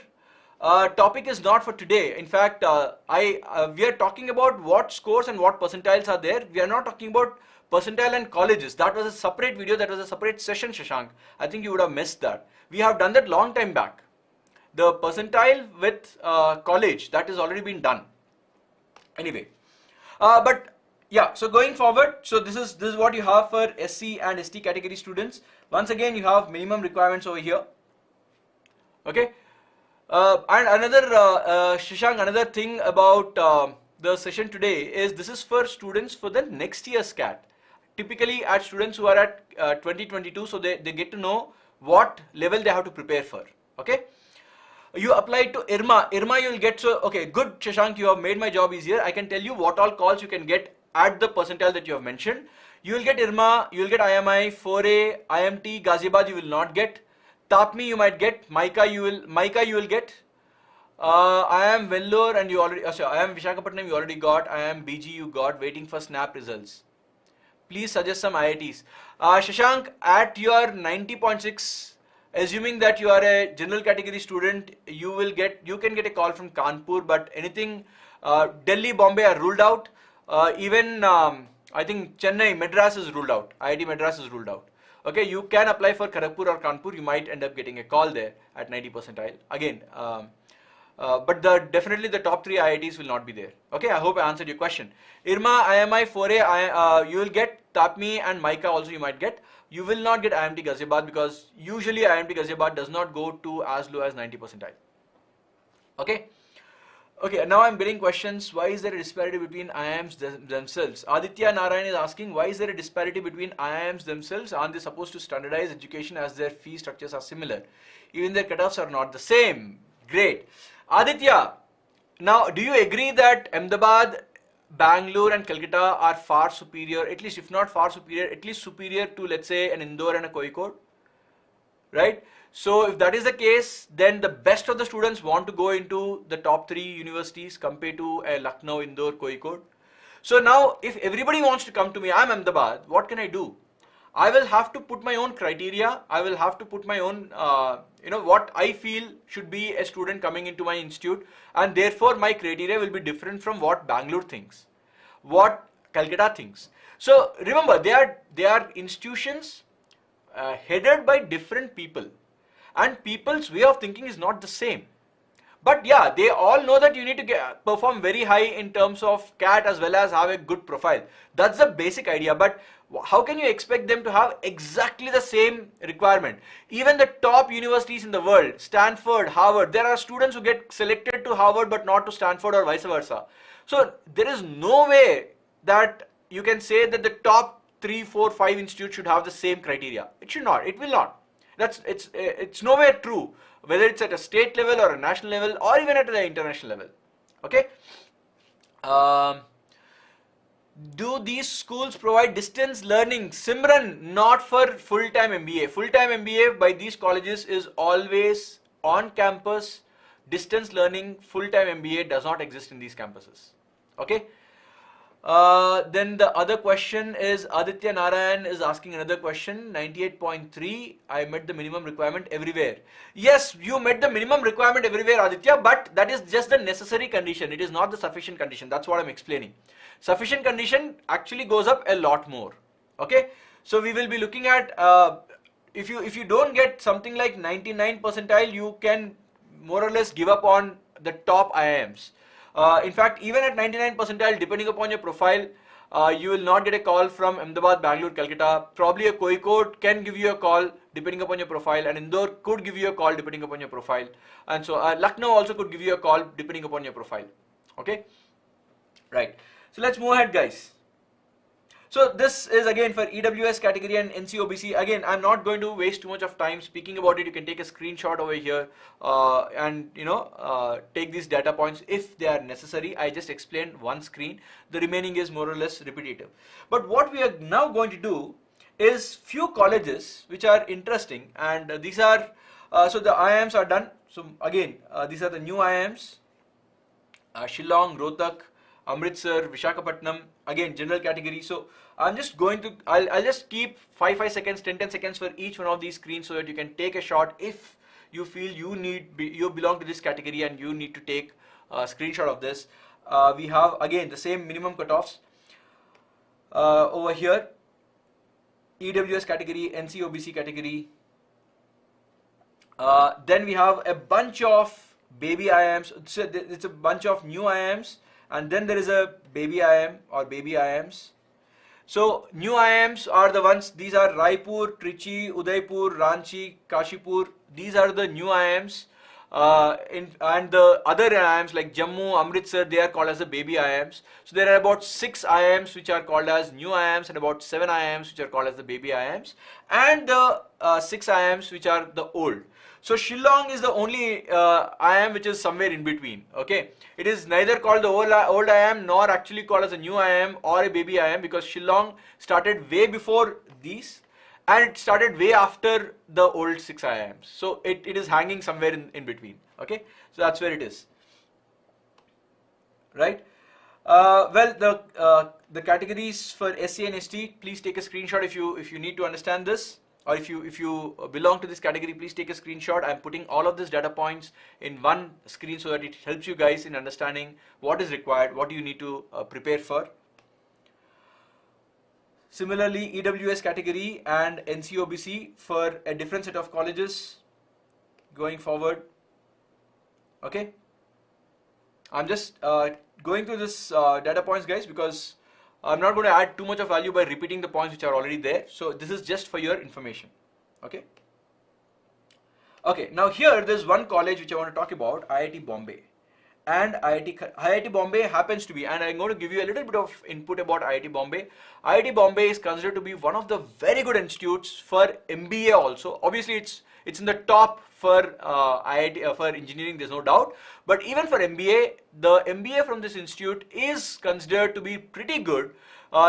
topic is not for today. In fact, we are talking about what scores and what percentiles are there. We are not talking about percentile and colleges. That was a separate video. That was a separate session, Shashank. I think you would have missed that. We have done that long time back. The percentile with college, that has already been done. Anyway, but yeah, so going forward, so this is what you have for SC and ST category students. Once again, you have minimum requirements over here. Okay, and another Shashank, another thing about the session today is this is for students for the next year's CAT. Typically, at students who are at 2022, so they get to know what level they have to prepare for. Okay. You apply to IRMA. IRMA you will get, so okay, good Shashank, you have made my job easier. I can tell you what all calls you can get at the percentile that you have mentioned. You will get IRMA, you will get IMI, 4A, IMT, Ghaziabad you will not get. TAPMI you might get, MICA you will get. I am Vellore and you already, I am Visakhapatnam you already got, I am BG you got, waiting for SNAP results. Please suggest some IITs. Shashank, at your 90.6, assuming that you are a general category student, you can get a call from Kanpur, but anything Delhi, Bombay are ruled out. Even I think Chennai, Madras is ruled out. IIT Madras is ruled out. Okay, you can apply for Kharagpur or Kanpur. You might end up getting a call there at 90 percentile. Again, but definitely the top 3 IITs will not be there. Okay, I hope I answered your question. IRMA, IMI, 4A, you will get TAPMI and MICA also you might get. You will not get IMT Ghaziabad because usually IMT Ghaziabad does not go to as low as 90 percentile. Okay. Okay, now I'm getting questions. Why is there a disparity between IIMs themselves? Aditya Narayan is asking, why is there a disparity between IIMs themselves? Aren't they supposed to standardize education as their fee structures are similar? Even their cutoffs are not the same. Great. Aditya, now do you agree that Ahmedabad, Bangalore and Calcutta are far superior, at least if not far superior, at least superior to, let's say, an Indore and a Kozhikode, right? So if that is the case, then the best of the students want to go into the top 3 universities compared to a Lucknow, Indore, Kozhikode. So now if everybody wants to come to me, I'm Ahmedabad, what can I do? I will have to put my own criteria. I will have to put my own, what I feel should be a student coming into my institute, and therefore my criteria will be different from what Bangalore thinks, what Calcutta thinks. So remember, they are institutions headed by different people, and people's way of thinking is not the same. But yeah, they all know that you need to perform very high in terms of CAT as well as have a good profile. That's the basic idea. But how can you expect them to have exactly the same requirement? Even the top universities in the world, Stanford, Harvard, there are students who get selected to Harvard but not to Stanford or vice versa. So there is no way that you can say that the top 3, 4, 5 institutes should have the same criteria. It should not. It will not. It's nowhere true, whether it's at a state level or a national level or even at the international level. Okay. Do these schools provide distance learning? Simran, not for full-time MBA. Full-time MBA by these colleges is always on campus. Distance learning, full-time MBA does not exist in these campuses. Okay. Then the other question is Aditya Narayan is asking another question. 98.3, I met the minimum requirement everywhere. Yes, you met the minimum requirement everywhere, Aditya, but that is just the necessary condition. It is not the sufficient condition. That's what I'm explaining. Sufficient condition actually goes up a lot more. Okay, so we will be looking at if you don't get something like 99 percentile, you can more or less give up on the top IIMs. In fact, even at 99 percentile, depending upon your profile, you will not get a call from Ahmedabad, Bangalore, Calcutta. Probably a Kozhikode can give you a call depending upon your profile, and Indore could give you a call depending upon your profile, and so Lucknow also could give you a call depending upon your profile. Okay, right. So let's move ahead, guys. So this is again for EWS category and NCOBC. Again, I'm not going to waste too much of time speaking about it. You can take a screenshot over here and take these data points if they are necessary. I just explained one screen. The remaining is more or less repetitive. But what we are now going to do is few colleges which are interesting, and these are so the IIMs are done. So again, these are the new IIMs: Shillong, Rohtak, Amritsar, Visakhapatnam. Again, general category. So I'm just going to, I'll just keep 5 seconds, 10 seconds for each one of these screens so that you can take a shot if you feel you belong to this category and you need to take a screenshot of this. We have again the same minimum cutoffs over here: EWS category, NCOBC category. Then we have a bunch of baby IIMs. So it's a bunch of new IIMs, and then there is a baby IIM or baby IIMs. So new IIMs are the ones, these are Raipur, Trichy, Udaipur, Ranchi, Kashipur. These are the new IIMs. And the other IIMs like Jammu, Amritsar, they are called as the baby IIMs. So there are about 6 IIMs which are called as new IIMs and about 7 IIMs which are called as the baby IIMs, and the 6 IIMs which are the old. So Shillong is the only IIM which is somewhere in between. Okay, it is neither called the old IIM nor actually called as a new IIM or a baby IIM, because Shillong started way before these and it started way after the old 6 IIMs. So it is hanging somewhere in between. Okay, so that's where it is. Right. Well, the categories for SC and ST, please take a screenshot if you need to understand this, or if you belong to this category, please take a screenshot. I'm putting all of these data points in one screen so that it helps you guys in understanding what is required, what do you need to prepare for. Similarly, EWS category and NCOBC for a different set of colleges going forward. Okay, I'm just going through this data points, guys, because I'm not going to add too much of value by repeating the points which are already there. So this is just for your information. Okay. Okay. Now here there's one college which I want to talk about, IIT Bombay. And IIT Bombay happens to be, and I'm going to give you a little bit of input about IIT Bombay. IIT Bombay is considered to be one of the very good institutes for MBA also. Obviously it's in the top for IIT for engineering, there's no doubt. But even for MBA, the MBA from this institute is considered to be pretty good.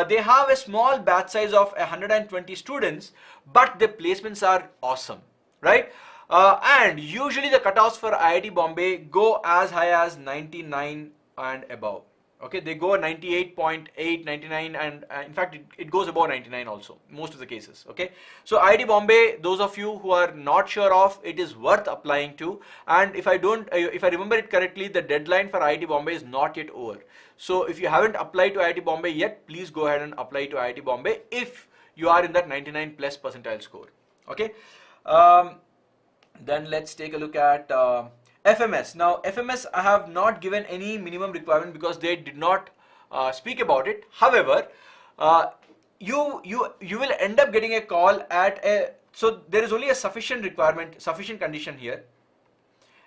They have a small batch size of 120 students, but the placements are awesome, right? And usually the cutoffs for IIT Bombay go as high as 99 and above. Okay, they go 98.8, 99, and in fact it goes above 99 also, most of the cases. Okay, so IIT Bombay, those of you who are not sure of, it is worth applying to. And if I remember it correctly, the deadline for IIT Bombay is not yet over. So if you haven't applied to IIT Bombay yet, please go ahead and apply to IIT Bombay if you are in that 99 plus percentile score. Okay. Then let's take a look at FMS. Now FMS, I have not given any minimum requirement because they did not speak about it. However, you will end up getting a call at so there is only a sufficient requirement, sufficient condition here,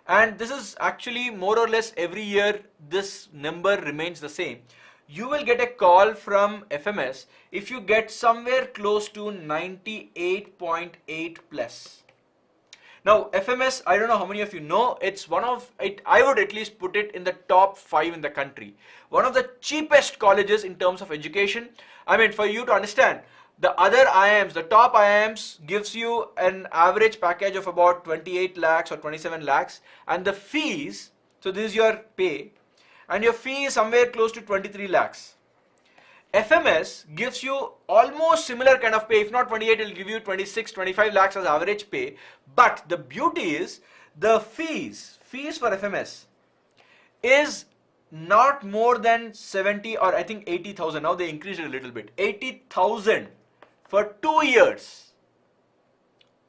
and this is actually more or less every year this number remains the same. You will get a call from FMS if you get somewhere close to 98.8 plus. Now FMS, I don't know how many of you know, it's one of it, I would at least put it in the top 5 in the country. One of the cheapest colleges in terms of education. I mean, for you to understand, the other IIMs, the top IIMs gives you an average package of about 28 lakhs or 27 lakhs, and the fees, so this is your pay, and your fee is somewhere close to 23 lakhs. FMS gives you almost similar kind of pay. If not 28, it will give you 26, 25 lakhs as average pay. But the beauty is the fees for FMS is not more than 70 or I think 80,000. Now they increased it a little bit. 80,000 for 2 years.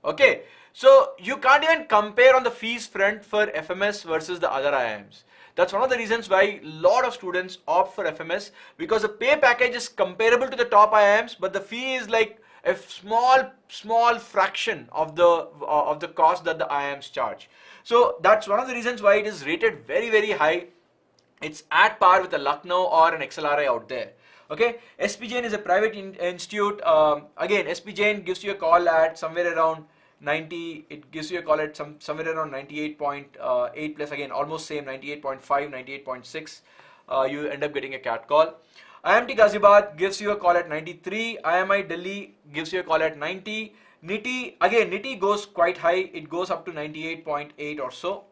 Okay. So you can't even compare on the fees front for FMS versus the other IIMs. That's one of the reasons why a lot of students opt for FMS, because the pay package is comparable to the top IIMs, but the fee is like a small fraction of the cost that the IIMs charge. So that's one of the reasons why it is rated very, very high. It's at par with a Lucknow or an XLRI out there. Okay, SP Jain is a private institute. Again, SP Jain gives you a call at somewhere around 90. It gives you a call at somewhere around 98.8 plus. Again, almost same 98.5, 98.6. You end up getting a CAT call. IMT Ghaziabad gives you a call at 93. IMI Delhi gives you a call at 90. NITI, again, NITI goes quite high. It goes up to 98.8 or so.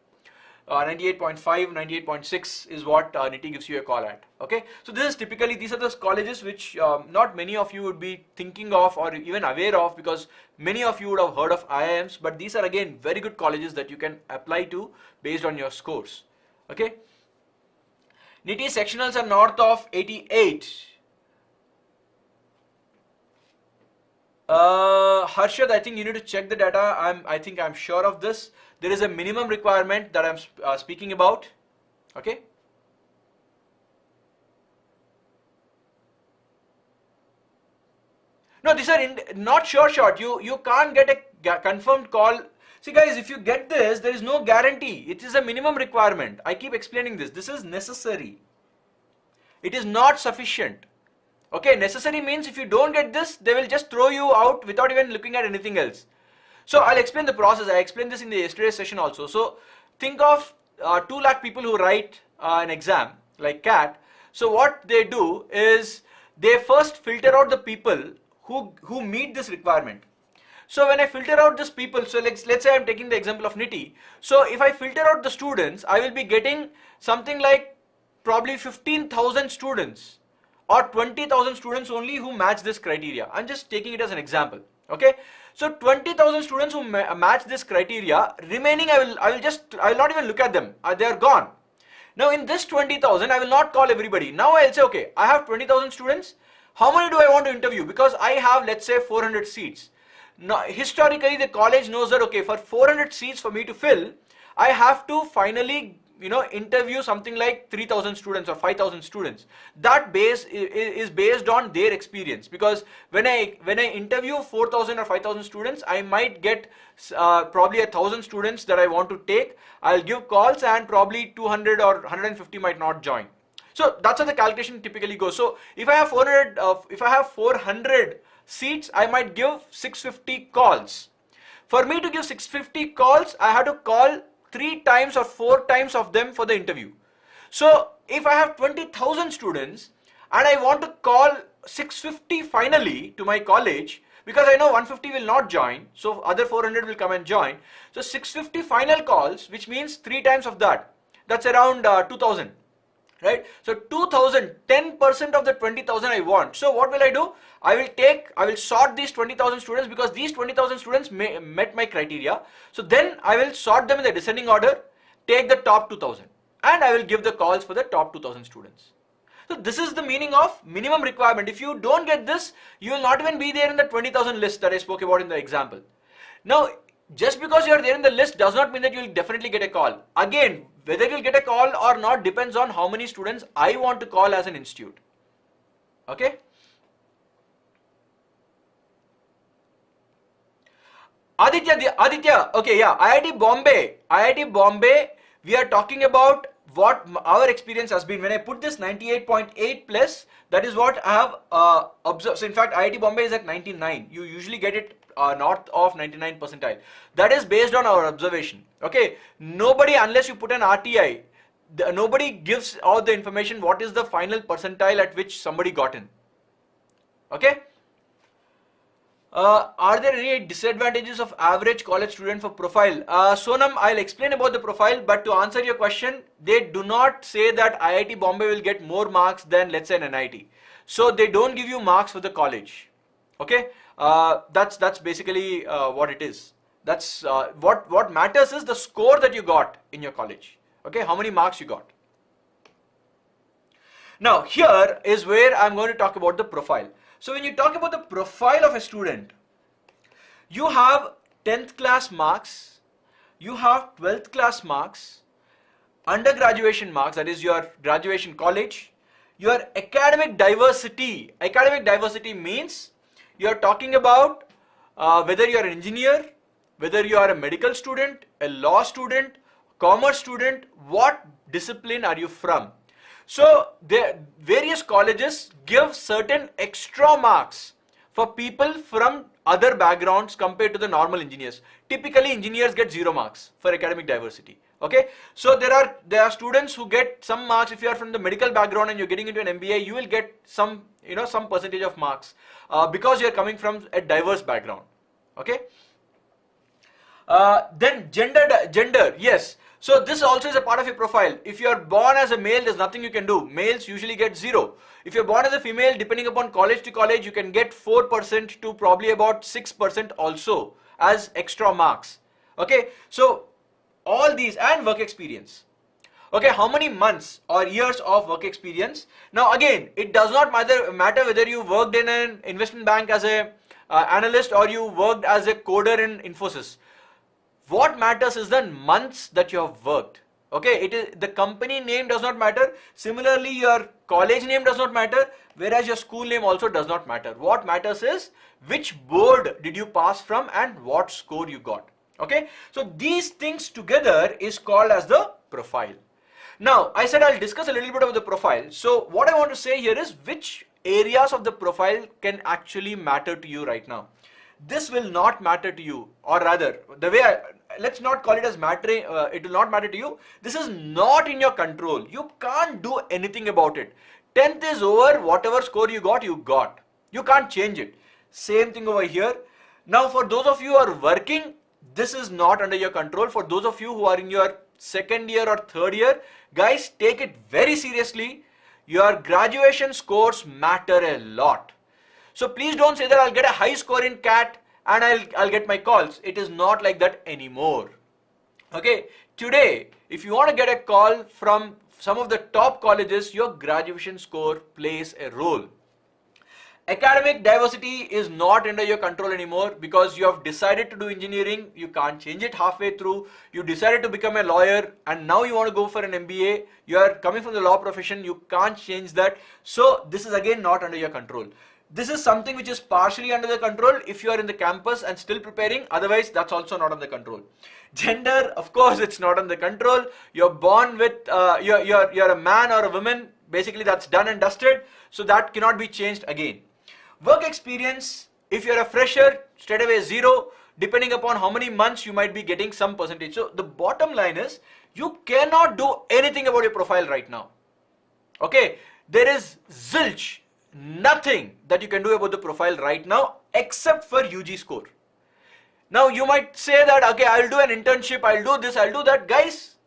98.5, 98.6 is what NITI gives you a call at. Okay, so this is typically, these are those colleges which not many of you would be thinking of or even aware of, because many of you would have heard of IIMs, but these are again very good colleges that you can apply to based on your scores. Okay, NITI sectionals are north of 88. Harshad, I think you need to check the data. I think I'm sure of this. There is a minimum requirement that I'm speaking about. Okay. No, these are not sure shot. You can't get a confirmed call. See guys, if you get this, there is no guarantee. It is a minimum requirement. I keep explaining this. This is necessary. It is not sufficient. Okay, necessary means if you don't get this, they will just throw you out without even looking at anything else. So I'll explain the process. I explained this in the yesterday's session also. So think of 2 lakh people who write an exam like CAT. So what they do is they first filter out the people who meet this requirement. So when I filter out these people, so let's say I'm taking the example of NITI. So if I filter out the students, I will be getting something like probably 15,000 students or 20,000 students only who match this criteria. I'm just taking it as an example. Okay, so 20,000 students who match this criteria, remaining I will not even look at them. They are gone. Now in this 20,000, I will not call everybody. Now I'll say, okay, I have 20,000 students. How many do I want to interview? Because I have, let's say, 400 seats. Now historically, the college knows that, okay, for 400 seats for me to fill, I have to finally interview something like 3,000 students or 5,000 students. That base is based on their experience, because when I interview 4,000 or 5,000 students, I might get probably 1,000 students that I want to take. I'll give calls and probably 200 or 150 might not join. So that's how the calculation typically goes. So if I have 400 seats, I might give 650 calls. For me to give 650 calls, I have to call 3 times or 4 times of them for the interview. So if I have 20,000 students and I want to call 650 finally to my college, because I know 150 will not join, so other 400 will come and join. So 650 final calls, which means 3 times of that. That's around 2,000. Right? So 2,000, 10% of the 20,000 I want. So what will I do? I will sort these 20,000 students, because these 20,000 students met my criteria. So then I will sort them in the descending order, take the top 2,000, and I will give the calls for the top 2,000 students. So this is the meaning of minimum requirement. If you don't get this, you will not even be there in the 20,000 list that I spoke about in the example. Now, just because you are there in the list does not mean that you will definitely get a call. Again, whether you will get a call or not depends on how many students I want to call as an institute. Okay? Aditya, okay, yeah, IIT Bombay, we are talking about what our experience has been. When I put this 98.8 plus, that is what I have observed. So in fact, IIT Bombay is at 99. You usually get it north of 99 percentile. That is based on our observation. Okay, nobody, unless you put an RTI, nobody gives out the information what is the final percentile at which somebody got in. Okay. Are there any disadvantages of average college student for profile? Sonam, I'll explain about the profile, but to answer your question, they do not say that IIT Bombay will get more marks than, let's say, an NIT. So they don't give you marks for the college. Okay, that's basically what it is. That's what matters is the score that you got in your college. Okay, how many marks you got. Now here is where I'm going to talk about the profile. So when you talk about the profile of a student, you have 10th class marks, you have 12th class marks, undergraduation marks, that is your graduation college, your academic diversity. Academic diversity means you are talking about whether you are an engineer, whether you are a medical student, a law student, commerce student, what discipline are you from. So the various colleges give certain extra marks for people from other backgrounds compared to the normal engineers. Typically engineers get 0 marks for academic diversity. Okay, so there are students who get some marks. If you are from the medical background and you're getting into an MBA, you will get some, you know, some percentage of marks because you're coming from a diverse background. Okay. Then gender, yes. So this also is a part of your profile. If you are born as a male, there's nothing you can do. Males usually get 0. If you're born as a female, depending upon college to college, you can get 4% to probably about 6% also as extra marks. Okay, so all these, and work experience. Okay, how many months or years of work experience? Now again, it does not matter whether you worked in an investment bank as a analyst or you worked as a coder in Infosys. What matters is the months that you have worked. Okay, it is the company name does not matter. Similarly, your college name does not matter, whereas your school name also does not matter. What matters is which board did you pass from and what score you got. Okay, so these things together is called as the profile. Now, I said I'll discuss a little bit about the profile. So what I want to say here is which areas of the profile can actually matter to you right now. This will not matter to you, or rather, the way let's not call it as mattering, it will not matter to you. This is not in your control. You can't do anything about it. 10th is over, whatever score you got, you got. You can't change it. Same thing over here. Now, for those of you who are working, this is not under your control. For those of you who are in your second year or third year, guys, take it very seriously. Your graduation scores matter a lot. So please don't say that I'll get a high score in CAT and I'll get my calls. It is not like that anymore. Okay, today, if you want to get a call from some of the top colleges, your graduation score plays a role. Academic diversity is not under your control anymore because you have decided to do engineering. You can't change it halfway through. You decided to become a lawyer and now you want to go for an MBA. You are coming from the law profession. You can't change that. So this is again not under your control. This is something which is partially under the control if you are in the campus and still preparing. Otherwise, that's also not under control. Gender, of course, it's not under control. You're born with, you're a man or a woman. Basically, that's done and dusted. So that cannot be changed again. Work experience, if you're a fresher, straight away 0. Depending upon how many months, you might be getting some percentage. So the bottom line is, you cannot do anything about your profile right now. Okay, there is zilch. Nothing that you can do about the profile right now except for UG score. Now you might say that, okay, I'll do an internship, I'll do this, I'll do that. Guys,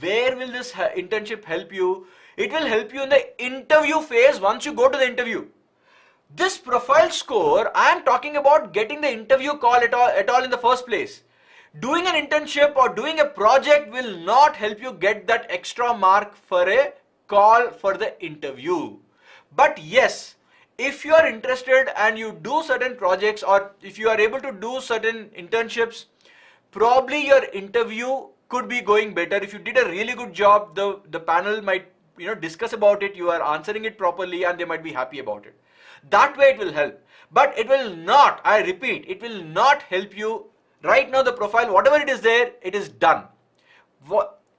where will this internship help you? It will help you in the interview phase once you go to the interview. This profile score, I am talking about getting the interview call at all in the first place. Doing an internship or doing a project will not help you get that extra mark for a call for the interview. But yes, if you are interested and you do certain projects or if you are able to do certain internships, probably your interview could be going better. If you did a really good job, the panel might, you know, discuss about it, you are answering it properly and they might be happy about it. That way it will help. But it will not, I repeat, it will not help you. Right now the profile, whatever it is there, it is done.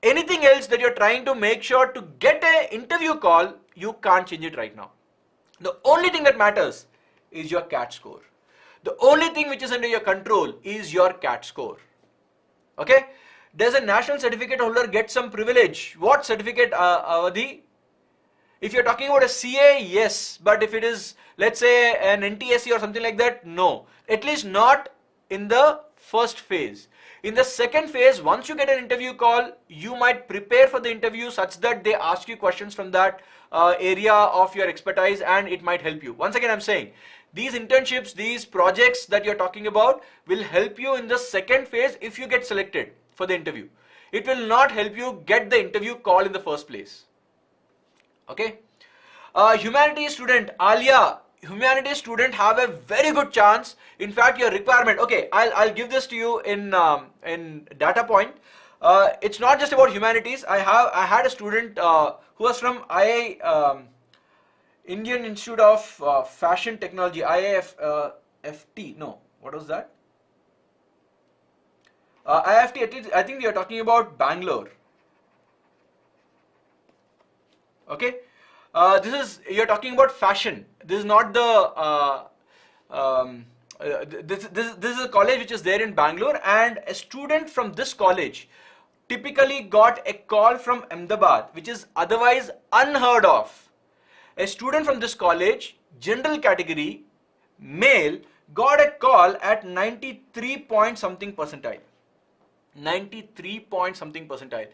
Anything else that you're trying to make sure to get an interview call, you can't change it right now. The only thing that matters is your CAT score. The only thing which is under your control is your CAT score. Okay? Does a national certificate holder get some privilege? What certificate, Avadhi? If you're talking about a CA, yes. But if it is, let's say, an NTSC or something like that, no. At least not in the first phase. In the second phase, once you get an interview call, you might prepare for the interview such that they ask you questions from that area of your expertise and it might help you. Once again, I'm saying, these internships, these projects that you're talking about will help you in the second phase if you get selected for the interview. It will not help you get the interview call in the first place. Okay? Humanities student, Alia, humanities student have a very good chance. In fact, your requirement, okay, I'll give this to you in data point. It's not just about humanities. I had a student who was from Indian Institute of Fashion Technology, IIFT. No, what was that? IIFT, I think we are talking about Bangalore. Okay, you're talking about fashion. This is not the this is a college which is there in Bangalore, and a student from this college typically got a call from Ahmedabad, which is otherwise unheard of. A student from this college, general category, male, got a call at 93 point something percentile. 93 point something percentile,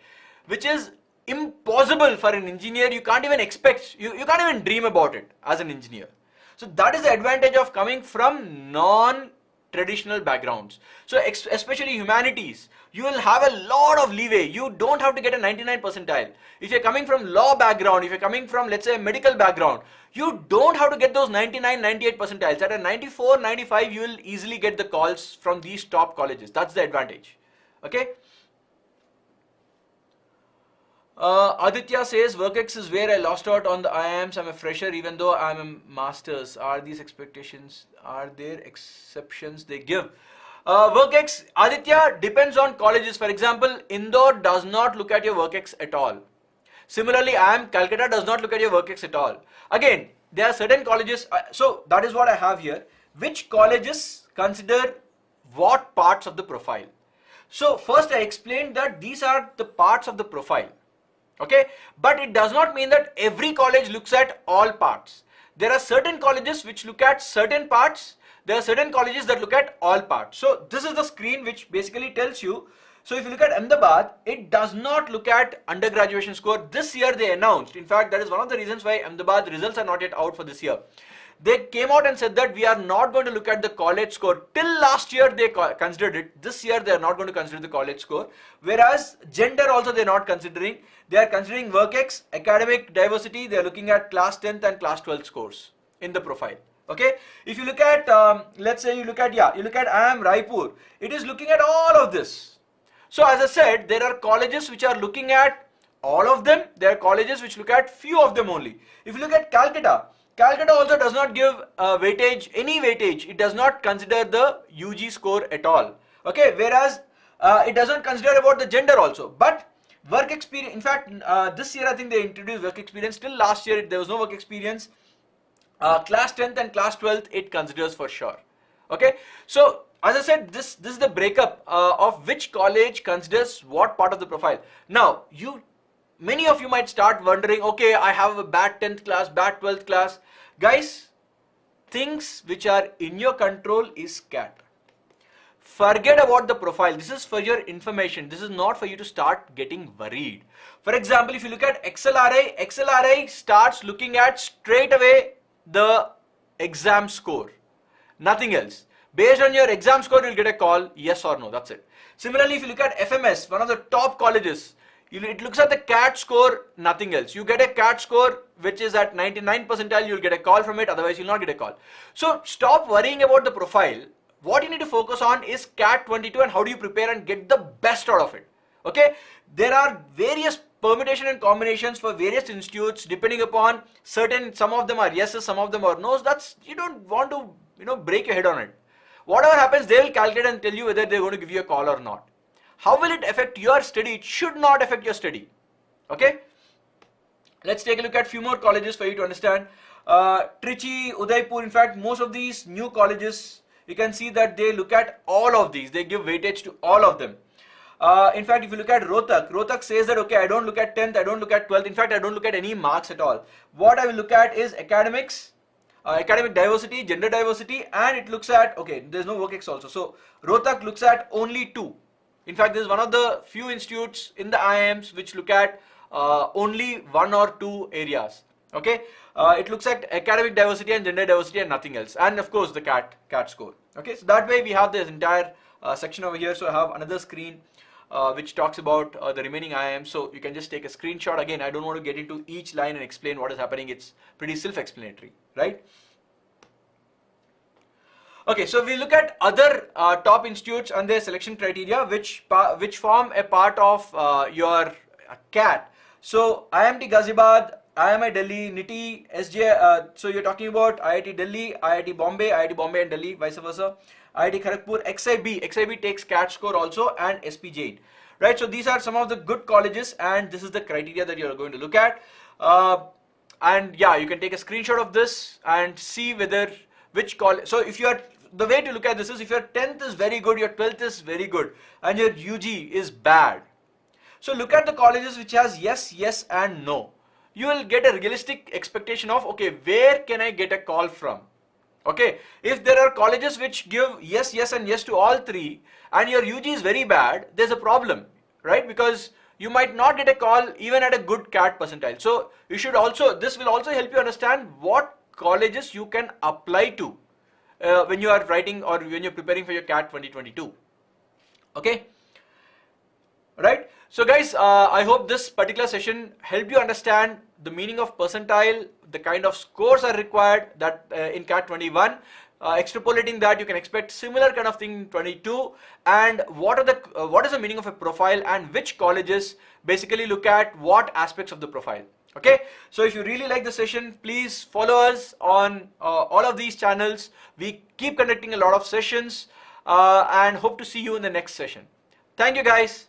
which is impossible for an engineer. You can't even expect, you can't even dream about it as an engineer. So that is the advantage of coming from non-traditional backgrounds. So especially humanities, you will have a lot of leeway. You don't have to get a 99 percentile. If you're coming from law background, if you're coming from, let's say, a medical background, you don't have to get those 99, 98 percentiles. At a 94, 95, you will easily get the calls from these top colleges. That's the advantage. Okay. Aditya says, WorkX is where I lost out on the IIMs. I'm a fresher even though I'm a master's. Are these expectations, are there exceptions they give? WorkX, Aditya, depends on colleges. For example, Indore does not look at your WorkX at all. Similarly, Calcutta does not look at your WorkX at all. Again, there are certain colleges, so that is what I have here. Which colleges consider what parts of the profile? So first I explained that these are the parts of the profile. Okay, but it does not mean that every college looks at all parts. There are certain colleges which look at certain parts. There are certain colleges that look at all parts. So this is the screen which basically tells you. So if you look at Ahmedabad, it does not look at undergraduation score. This year they announced, in fact that is one of the reasons why Ahmedabad results are not yet out for this year. They came out and said that we are not going to look at the college score. Till last year they considered it. This year they are not going to consider the college score. Whereas gender also they are not considering. They are considering WorkX, academic diversity. They are looking at class 10th and class 12th scores in the profile. Okay. If you look at, let's say you look at IIM Raipur, it is looking at all of this. So as I said, there are colleges which are looking at all of them. There are colleges which look at few of them only. If you look at Calcutta, Calcutta also does not give weightage, any weightage. It does not consider the UG score at all. Okay, whereas it does not consider about the gender also. But work experience, in fact, this year I think they introduced work experience. Till last year there was no work experience. Class 10th and class 12th it considers for sure. Okay, so as I said, this is the breakup of which college considers what part of the profile. Now many of you might start wondering, okay, I have a bad 10th class, bad 12th class. Guys, things which are in your control is CAT. Forget about the profile. This is for your information. This is not for you to start getting worried. For example, if you look at XLRI, XLRI starts looking at straight away the exam score. Nothing else. Based on your exam score, you'll get a call, yes or no, that's it. Similarly, if you look at FMS, one of the top colleges, it looks at the CAT score, nothing else. You get a CAT score which is at 99 percentile, you'll get a call from it, otherwise you'll not get a call. So stop worrying about the profile. What you need to focus on is CAT 22 and how do you prepare and get the best out of it. Okay, there are various permutation and combinations for various institutes depending upon certain, some of them are yeses, some of them are no's. That's, you don't want to break your head on it. Whatever happens, they will calculate and tell you whether they're going to give you a call or not. How will it affect your study? It should not affect your study. Okay. Let's take a look at few more colleges for you to understand. Trichy, Udaipur, in fact, most of these new colleges, you can see that they look at all of these. They give weightage to all of them. In fact, if you look at Rohtak, Rohtak says that, okay, I don't look at 10th, I don't look at 12th. In fact, I don't look at any marks at all. What I will look at is academics, academic diversity, gender diversity, and it looks at, okay, there's no WorkX also. So Rohtak looks at only 2. In fact, this is one of the few institutes in the IIMs which look at only 1 or 2 areas. Okay, it looks at academic diversity and gender diversity and nothing else, and of course the CAT score. Okay, so that way we have this entire section over here. So I have another screen which talks about the remaining IIMs. So you can just take a screenshot. Again, I don't want to get into each line and explain what is happening. It's pretty self-explanatory, right? Okay, so we look at other top institutes and their selection criteria which form a part of your CAT. So IIMT Ghaziabad, IIMI Delhi, NITI, SJ, so you're talking about IIT Delhi, IIT Bombay and Delhi, vice versa, IIT Kharagpur, XIB takes CAT score also, and SP Jain. right? So these are some of the good colleges, and this is the criteria that you're going to look at. And yeah, you can take a screenshot of this and see whether which college. So if you are, the way to look at this is, if your 10th is very good, your 12th is very good, and your UG is bad. So look at the colleges which has yes, yes and no. You will get a realistic expectation of, okay, where can I get a call from? Okay, if there are colleges which give yes, yes and yes to all three, and your UG is very bad, there's a problem, right? Because you might not get a call even at a good CAT percentile. So you should also, this will also help you understand what colleges you can apply to when you are writing or when you're preparing for your CAT 2022. Okay, right? So guys, I hope this particular session helped you understand the meaning of percentile, the kind of scores are required that in CAT 21. Extrapolating that, you can expect similar kind of thing in 22, and what is the meaning of a profile, and which colleges basically look at what aspects of the profile. Okay, so if you really like the session, please follow us on all of these channels. We keep conducting a lot of sessions and hope to see you in the next session. Thank you guys.